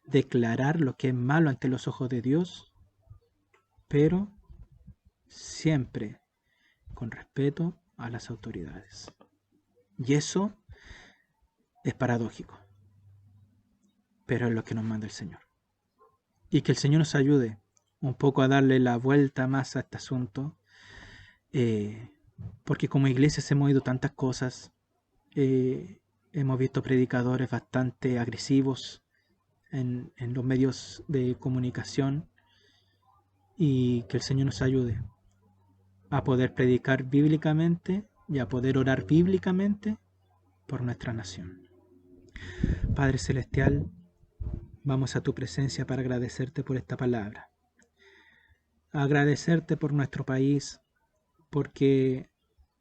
declarar lo que es malo ante los ojos de Dios, pero siempre con respeto a las autoridades. Y eso es paradójico, pero es lo que nos manda el Señor. Y que el Señor nos ayude un poco a darle la vuelta más a este asunto, porque como iglesias hemos oído tantas cosas, hemos visto predicadores bastante agresivos en los medios de comunicación, y que el Señor nos ayude a poder predicar bíblicamente y a poder orar bíblicamente por nuestra nación. Padre Celestial, vamos a tu presencia para agradecerte por esta palabra. Agradecerte por nuestro país, porque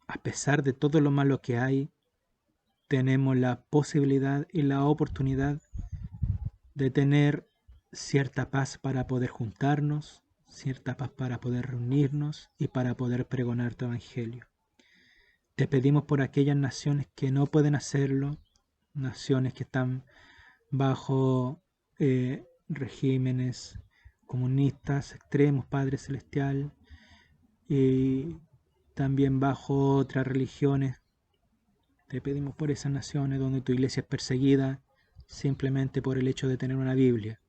a pesar de todo lo malo que hay, tenemos la posibilidad y la oportunidad de tener cierta paz para poder juntarnos, cierta paz para poder reunirnos y para poder pregonar tu evangelio. Te pedimos por aquellas naciones que no pueden hacerlo, naciones que están bajo regímenes comunistas extremos, Padre Celestial, y también bajo otras religiones. Te pedimos por esas naciones donde tu iglesia es perseguida simplemente por el hecho de tener una Biblia.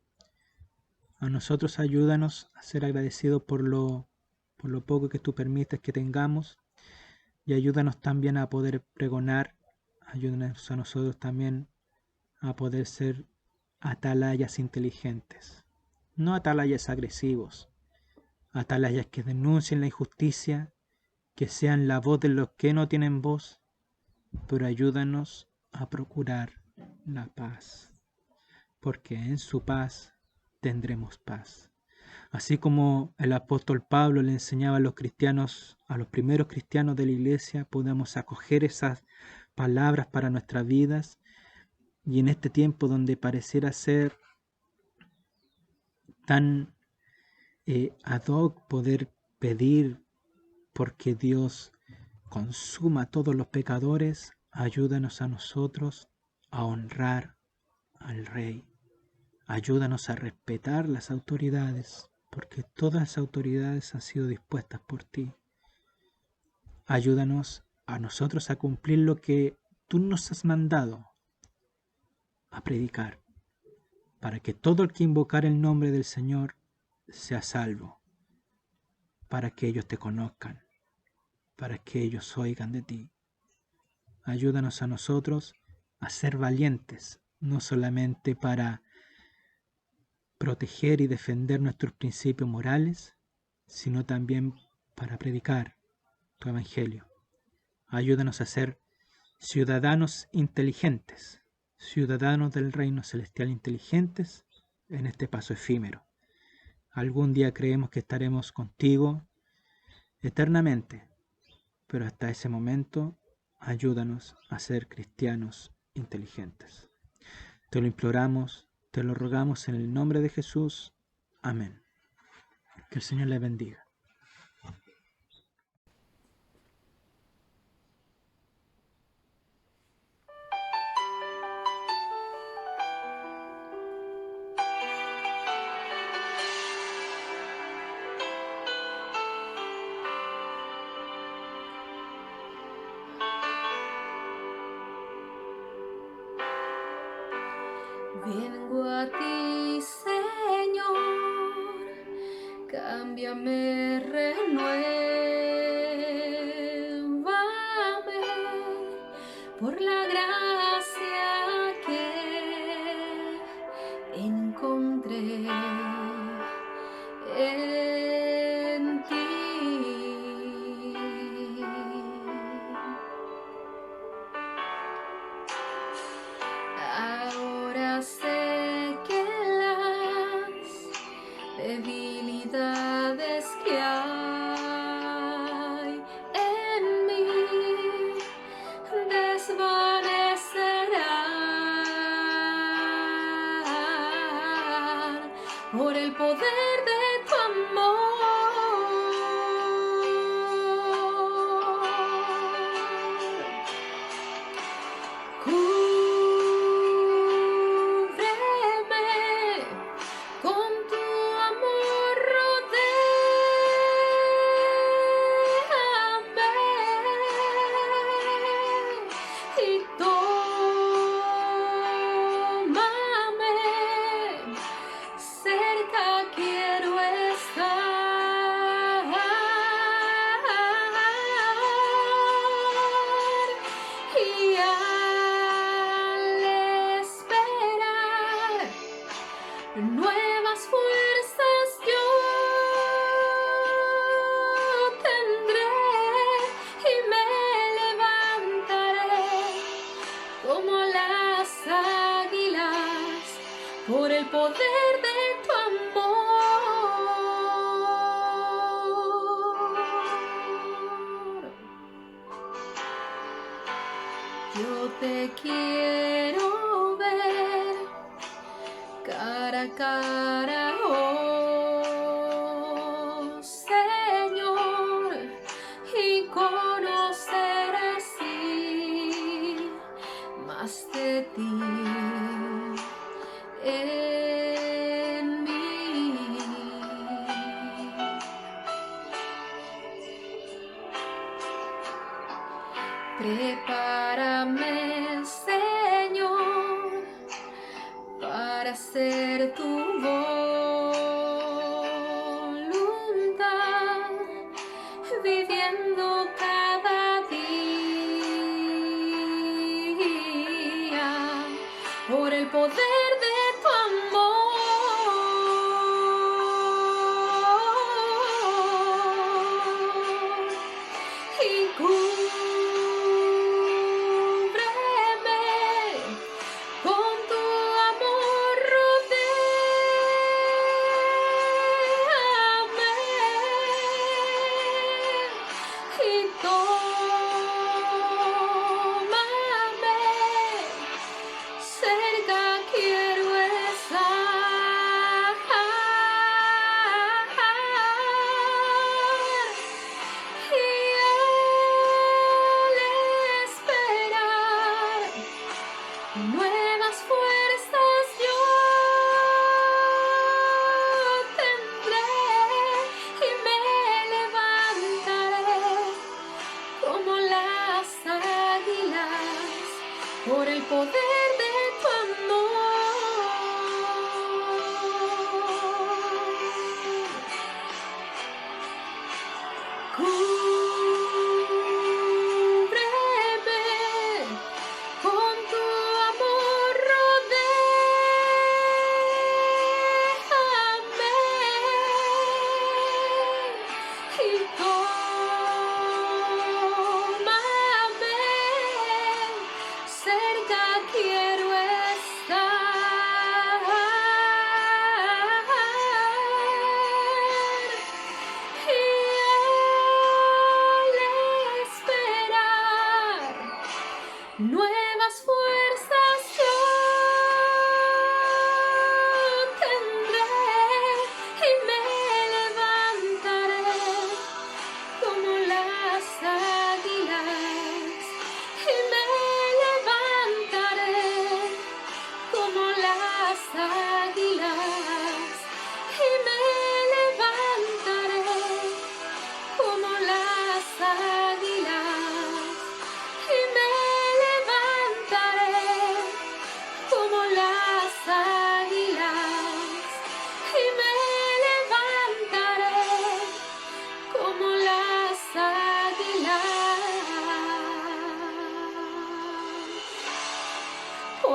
A nosotros ayúdanos a ser agradecidos por lo poco que tú permites que tengamos, y ayúdanos también a poder pregonar. Ayúdanos a nosotros también a poder ser atalayas inteligentes, no atalayas agresivos, atalayas que denuncien la injusticia, que sean la voz de los que no tienen voz, pero ayúdanos a procurar la paz, porque en su paz tendremos paz. Así como el apóstol Pablo le enseñaba a los cristianos, a los primeros cristianos de la iglesia, podamos acoger esas palabras para nuestras vidas. Y en este tiempo donde pareciera ser tan ad hoc poder pedir porque Dios consuma a todos los pecadores, ayúdanos a nosotros a honrar al Rey. Ayúdanos a respetar las autoridades, porque todas las autoridades han sido dispuestas por ti. Ayúdanos a nosotros a cumplir lo que tú nos has mandado, a predicar, para que todo el que invocar el nombre del Señor sea salvo, para que ellos te conozcan, para que ellos oigan de ti. Ayúdanos a nosotros a ser valientes, no solamente para proteger y defender nuestros principios morales, sino también para predicar tu evangelio. Ayúdanos a ser ciudadanos inteligentes, ciudadanos del reino celestial inteligentes en este paso efímero. Algún día creemos que estaremos contigo eternamente, pero hasta ese momento ayúdanos a ser cristianos inteligentes. Te lo imploramos, te lo rogamos en el nombre de Jesús. Amén. Que el Señor les bendiga. Vengo a ti, Señor, cámbiame, renuévame por la gracia que encontré en ti. Ahora sé que las debilidades que hay en mí desvanecerán por el poder de tu amor. Cúbreme con tu amor, rodéame y tómame, cerca quiero estar, y al esperar nuevas fuerzas yo tendré y me levantaré como las águilas por el poder de tu amor. Yo te quiero ver cara a cara, oh Señor, y conocer así más de ti en mí. Prepárame, Señor, para hacer tu voluntad, viviendo cada día por el poder de tu amor. Y cúbreme con tu amor, rodéame y tómame, cerca quiero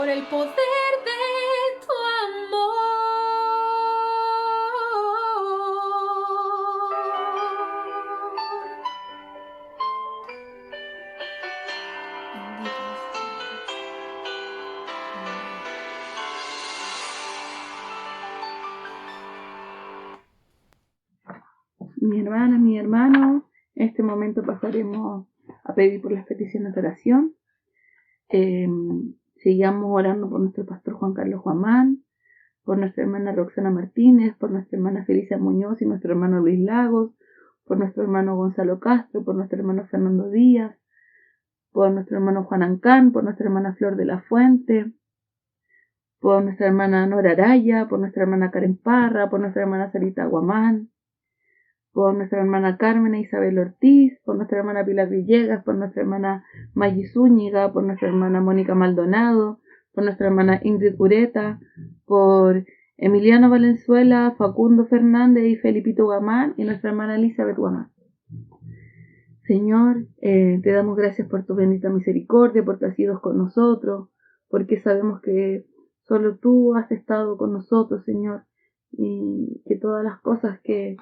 por el poder de tu amor. Mi hermana, mi hermano, en este momento pasaremos a pedir por las peticiones de oración. Sigamos orando por nuestro pastor Juan Carlos Guamán, por nuestra hermana Roxana Martínez, por nuestra hermana Felicia Muñoz y nuestro hermano Luis Lagos, por nuestro hermano Gonzalo Castro, por nuestro hermano Fernando Díaz, por nuestro hermano Juan Ancán, por nuestra hermana Flor de la Fuente, por nuestra hermana Nora Araya, por nuestra hermana Karen Parra, por nuestra hermana Sarita Guamán, por nuestra hermana Carmen e Isabel Ortiz, por nuestra hermana Pilar Villegas, por nuestra hermana Maggi Zúñiga, por nuestra hermana Mónica Maldonado, por nuestra hermana Ingrid Ureta, por Emiliano Valenzuela, Facundo Fernández y Felipito Guamán, y nuestra hermana Elizabeth Guamán. Señor, te damos gracias por tu bendita misericordia, porque has sido con nosotros, porque sabemos que solo tú has estado con nosotros, Señor, y que todas las cosas que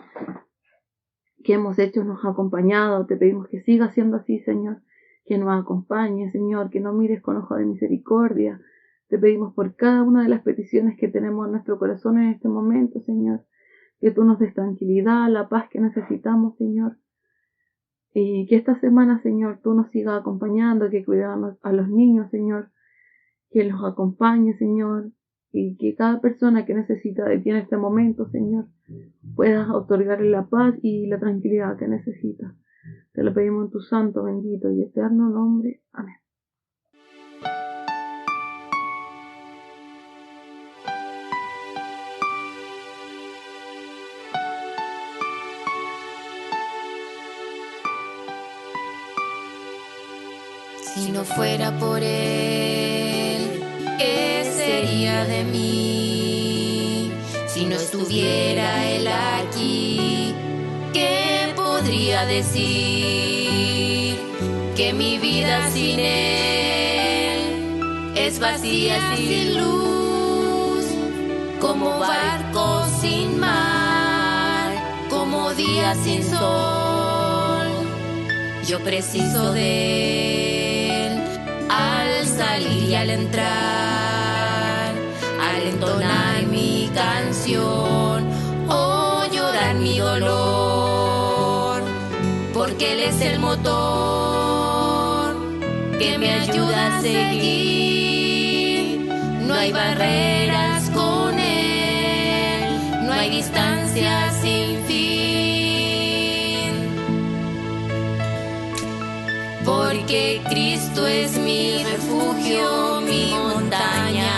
hemos hecho nos ha acompañado. Te pedimos que siga siendo así, Señor, que nos acompañe, Señor, que nos mires con ojo de misericordia. Te pedimos por cada una de las peticiones que tenemos en nuestro corazón en este momento, Señor, que tú nos des tranquilidad, la paz que necesitamos, Señor, y que esta semana, Señor, tú nos sigas acompañando, que cuidamos a los niños, Señor, que los acompañe, Señor, y que cada persona que necesita de ti en este momento, Señor, puedas otorgarle la paz y la tranquilidad que necesita. Te lo pedimos en tu santo, bendito y eterno nombre. Amén. Si no fuera por Él, ¿qué sería de mí? Si no estuviera Él aquí, ¿qué podría decir? Que mi vida sin Él es vacía, sin luz, como barco sin mar, como día sin sol. Yo preciso de Él al salir y al entrar, al entonar mi canción o llorar mi dolor, porque Él es el motor que me ayuda a seguir. No hay barreras con Él, no hay distancia sin fin, porque Cristo es mi refugio, mi montaña,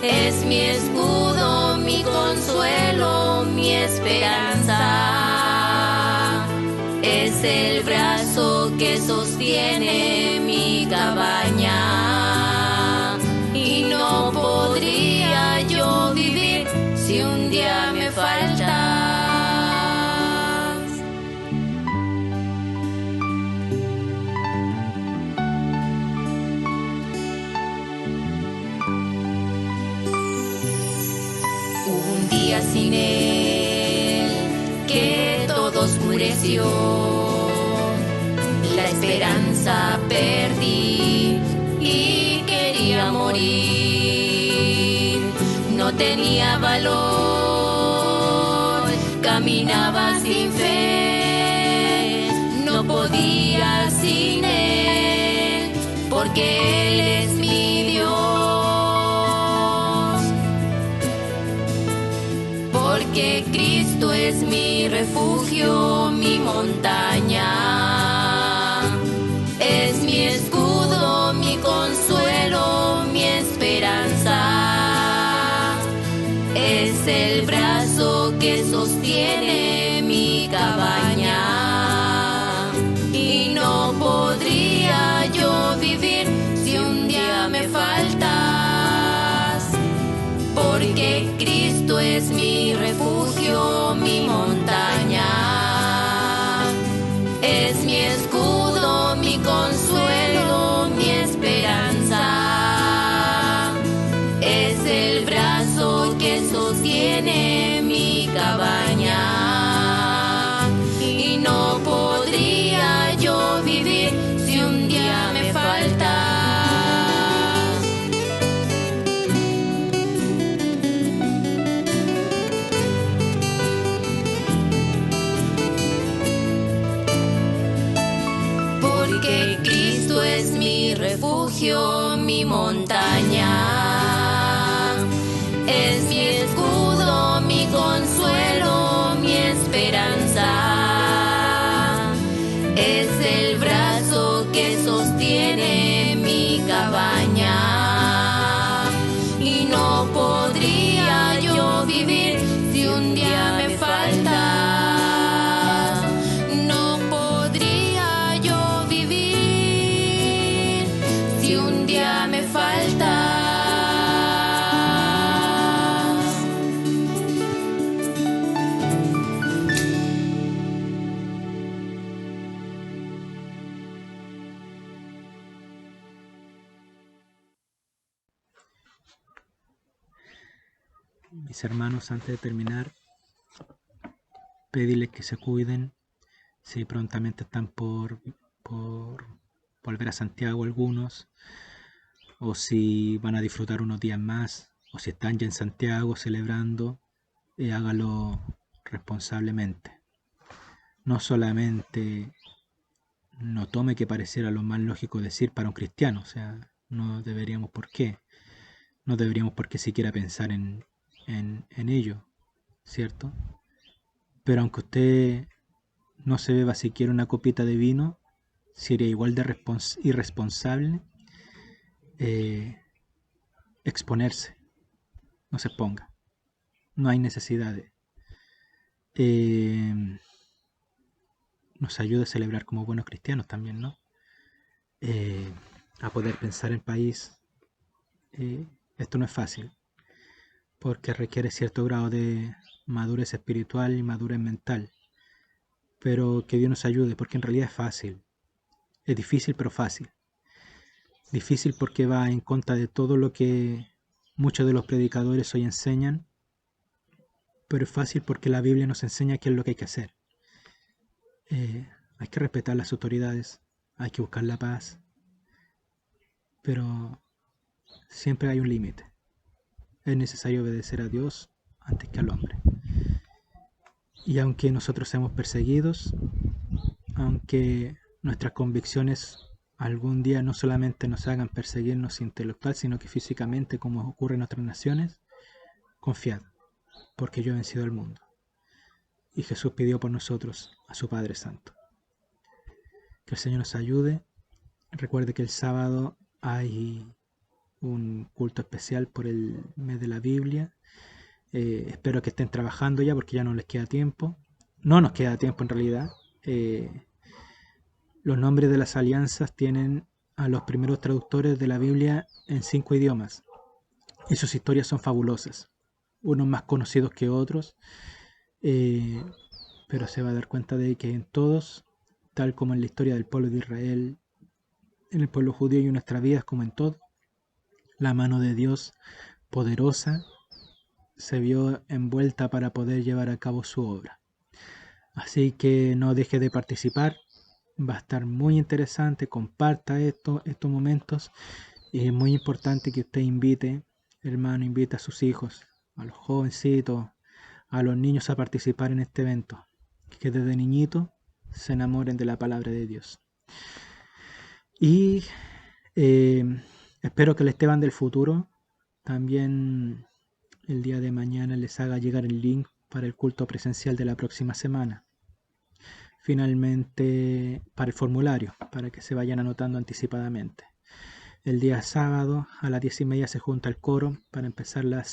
es mi escudo, mi consuelo, mi esperanza, es el brazo que sostiene mi cabaña, y no podría yo vivir si un día me faltas. Un día sin Él, que todo oscureció, la esperanza perdí y quería morir. No tenía valor, caminaba sin fe, no podía sin Él, porque Él es mi Dios. Porque Cristo es mi refugio, mi montaña, es mi escudo, mi consuelo, mi esperanza, es el brazo que sostiene mi cabaña, y no podría yo vivir si un día me faltas, porque Cristo es mi refugio, mi montaña, es mi escudo, mi consuelo, mi esperanza, refugio, mi montaña. Es mi escudo, mi consuelo, mi esperanza. Es el brazo que sostiene mi cabaña. Y no podría yo vivir si un día me falta. No podría yo vivir si un día me falta. Mis hermanos, antes de terminar, pedirles que se cuiden. Si prontamente están por volver a Santiago algunos, o si van a disfrutar unos días más, o si están ya en Santiago celebrando, hágalo responsablemente. No solamente no tome que pareciera lo más lógico decir para un cristiano, o sea, no deberíamos por qué siquiera pensar en ello, ¿cierto? Pero aunque usted no se beba siquiera una copita de vino, sería igual de irresponsable exponerse. No se exponga. No hay necesidad de... nos ayuda a celebrar como buenos cristianos también, ¿no? A poder pensar el país. Esto no es fácil, porque requiere cierto grado de madurez espiritual y madurez mental. Pero que Dios nos ayude, porque en realidad es fácil. Es difícil, pero fácil. Difícil porque va en contra de todo lo que muchos de los predicadores hoy enseñan, pero es fácil porque la Biblia nos enseña qué es lo que hay que hacer. Hay que respetar las autoridades, hay que buscar la paz, pero siempre hay un límite. Es necesario obedecer a Dios antes que al hombre. Y aunque nosotros seamos perseguidos, aunque nuestras convicciones algún día no solamente nos hagan perseguirnos intelectual, sino que físicamente, como ocurre en otras naciones, confiad, porque yo he vencido al mundo. Y Jesús pidió por nosotros a su Padre Santo. Que el Señor nos ayude. Recuerde que el sábado hay un culto especial por el mes de la Biblia. Espero que estén trabajando ya, porque ya no les queda tiempo. No nos queda tiempo en realidad. Los nombres de las alianzas tienen a los primeros traductores de la Biblia en 5 idiomas. Y sus historias son fabulosas. Unos más conocidos que otros. Pero se va a dar cuenta de que en todos, tal como en la historia del pueblo de Israel, en el pueblo judío y en nuestras vidas, como en todo, la mano de Dios poderosa se vio envuelta para poder llevar a cabo su obra. Así que no deje de participar, va a estar muy interesante, comparta estos momentos, y es muy importante que usted invite, hermano, invite a sus hijos, a los jovencitos, a los niños a participar en este evento, que desde niñitos se enamoren de la palabra de Dios. Y espero que el Esteban del futuro también el día de mañana les haga llegar el link para el culto presencial de la próxima semana. Finalmente, para el formulario, para que se vayan anotando anticipadamente. El día sábado a las 10:30 se junta el coro para empezar a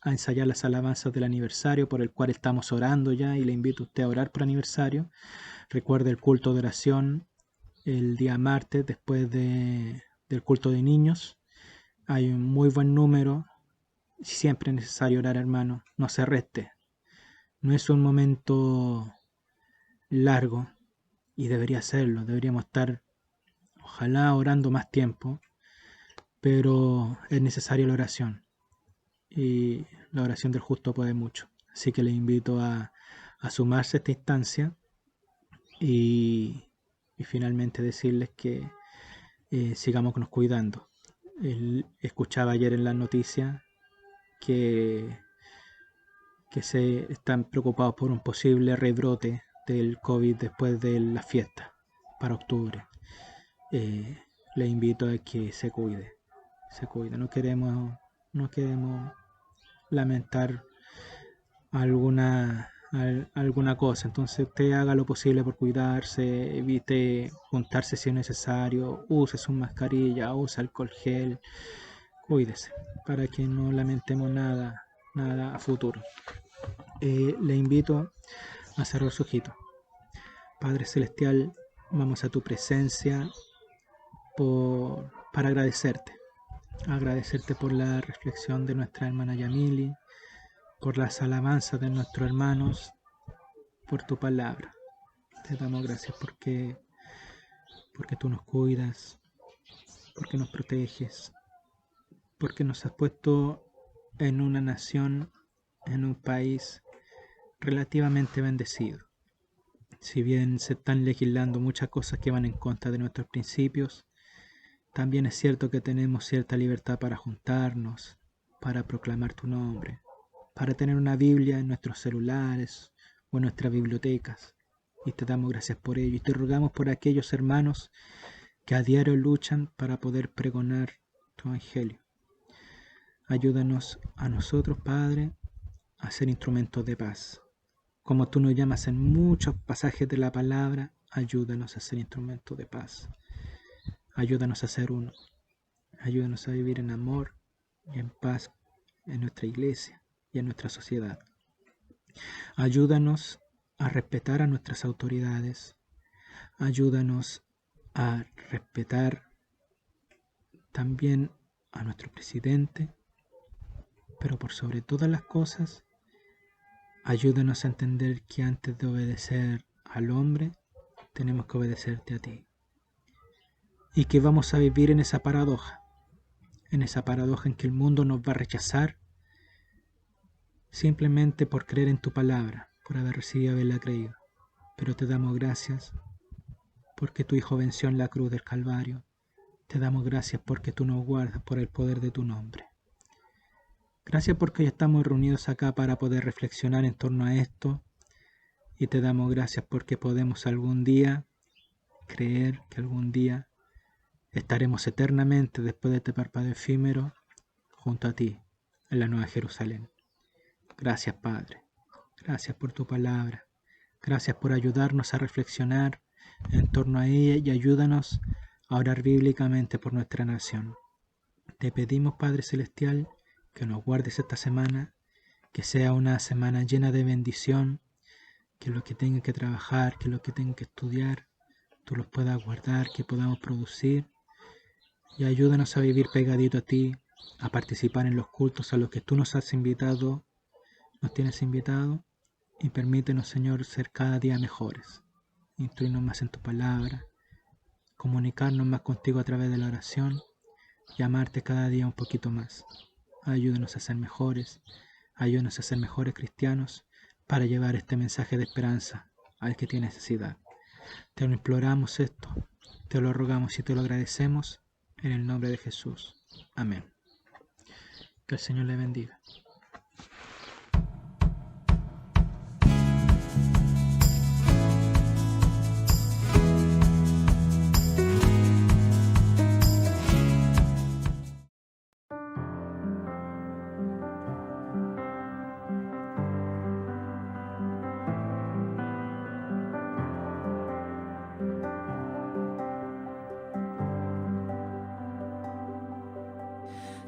ensayar las alabanzas del aniversario, por el cual estamos orando ya, y le invito a usted a orar por aniversario. Recuerde el culto de oración el día martes después del culto de niños. Hay un muy buen número. Siempre es necesario orar, hermano. No se reste. No es un momento largo y debería serlo. Deberíamos estar, ojalá, orando más tiempo, pero es necesaria la oración, y la oración del justo puede mucho. Así que le invito a sumarse a esta instancia, y finalmente decirles que sigamos cuidando. Escuchaba ayer en las noticias que se están preocupados por un posible rebrote del COVID después de la fiesta para octubre. le invito a que se cuide. No queremos lamentar alguna cosa. Entonces usted haga lo posible por cuidarse, evite juntarse si es necesario, use su mascarilla, use alcohol gel, cuídese para que no lamentemos nada a futuro. Le invito a cerrar su ojito. Padre Celestial, vamos a tu presencia para agradecerte por la reflexión de nuestra hermana Yamili, por las alabanzas de nuestros hermanos, por tu palabra. Te damos gracias porque tú nos cuidas, porque nos proteges, porque nos has puesto en una nación, en un país relativamente bendecido. Si bien se están legislando muchas cosas que van en contra de nuestros principios, también es cierto que tenemos cierta libertad para juntarnos, para proclamar tu nombre, para tener una Biblia en nuestros celulares o en nuestras bibliotecas. Y te damos gracias por ello y te rogamos por aquellos hermanos que a diario luchan para poder pregonar tu evangelio. Ayúdanos a nosotros, Padre, a ser instrumentos de paz. Como tú nos llamas en muchos pasajes de la palabra, ayúdanos a ser instrumentos de paz. Ayúdanos a ser uno. Ayúdanos a vivir en amor y en paz en nuestra iglesia y en nuestra sociedad. Ayúdanos a respetar a nuestras autoridades. Ayúdanos a respetar también a nuestro presidente, pero por sobre todas las cosas, ayúdanos a entender que antes de obedecer al hombre, tenemos que obedecerte a ti. Y que vamos a vivir en esa paradoja en que el mundo nos va a rechazar simplemente por creer en tu palabra, por haberla creído. Pero te damos gracias porque tu Hijo venció en la cruz del Calvario. Te damos gracias porque tú nos guardas por el poder de tu nombre. Gracias porque hoy estamos reunidos acá para poder reflexionar en torno a esto. Y te damos gracias porque podemos algún día creer que algún día estaremos eternamente después de este parpadeo efímero junto a ti en la Nueva Jerusalén. Gracias, Padre. Gracias por tu palabra. Gracias por ayudarnos a reflexionar en torno a ella y ayúdanos a orar bíblicamente por nuestra nación. Te pedimos, Padre Celestial, que nos guardes esta semana, que sea una semana llena de bendición, que lo que tenga que trabajar, que lo que tenga que estudiar, tú los puedas guardar, que podamos producir, y ayúdanos a vivir pegadito a ti, a participar en los cultos a los que tú nos tienes invitado, y permítenos, Señor, ser cada día mejores, instruirnos más en tu palabra, comunicarnos más contigo a través de la oración, y amarte cada día un poquito más. Ayúdanos a ser mejores, ayúdanos a ser mejores cristianos para llevar este mensaje de esperanza al que tiene necesidad. Te lo imploramos esto, te lo rogamos y te lo agradecemos en el nombre de Jesús. Amén. Que el Señor le bendiga.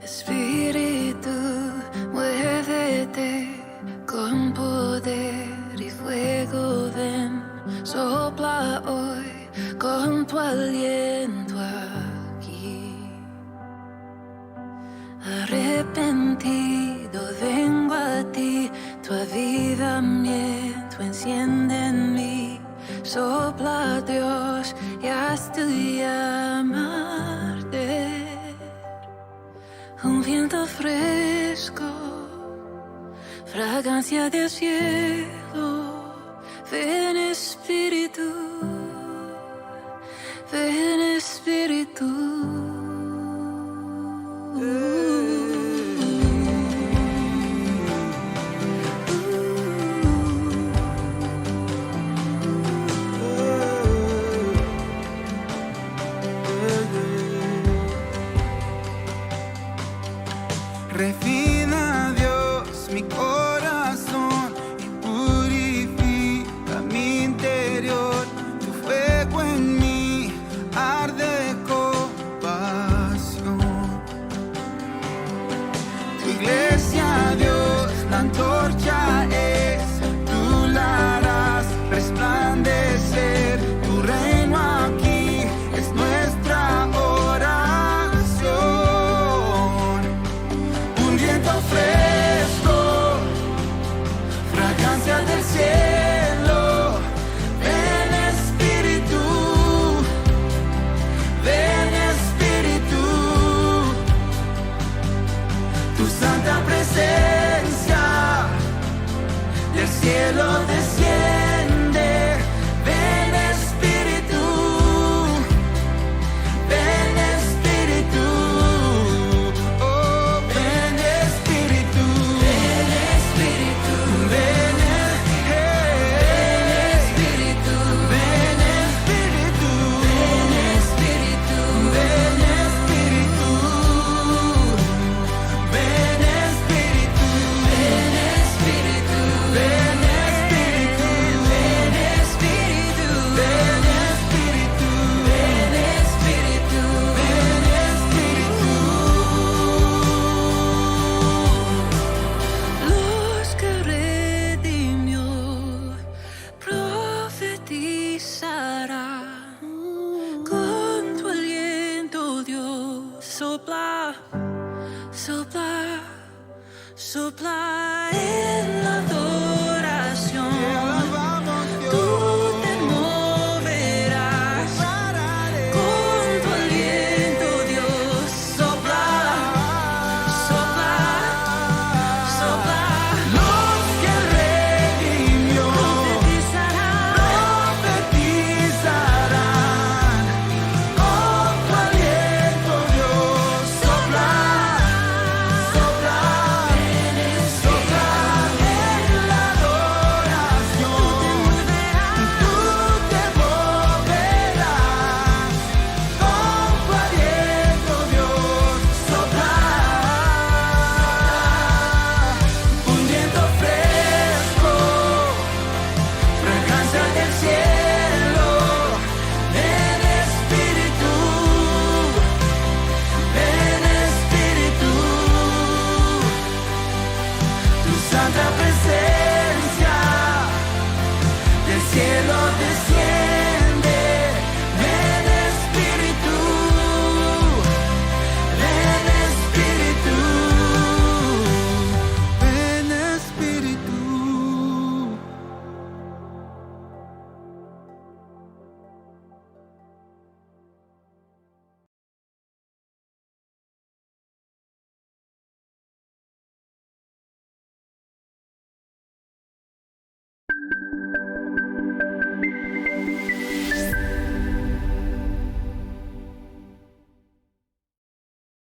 Espíritu, muévete con poder y fuego, ven, sopla hoy con tu aliento aquí. Arrepentido vengo a ti, tu avivamiento enciende en mí. Sopla Dios y haz tu llama arder. Un viento fresco, fragancia del cielo. Ven Espíritu, ven Espíritu. cielo de cielo.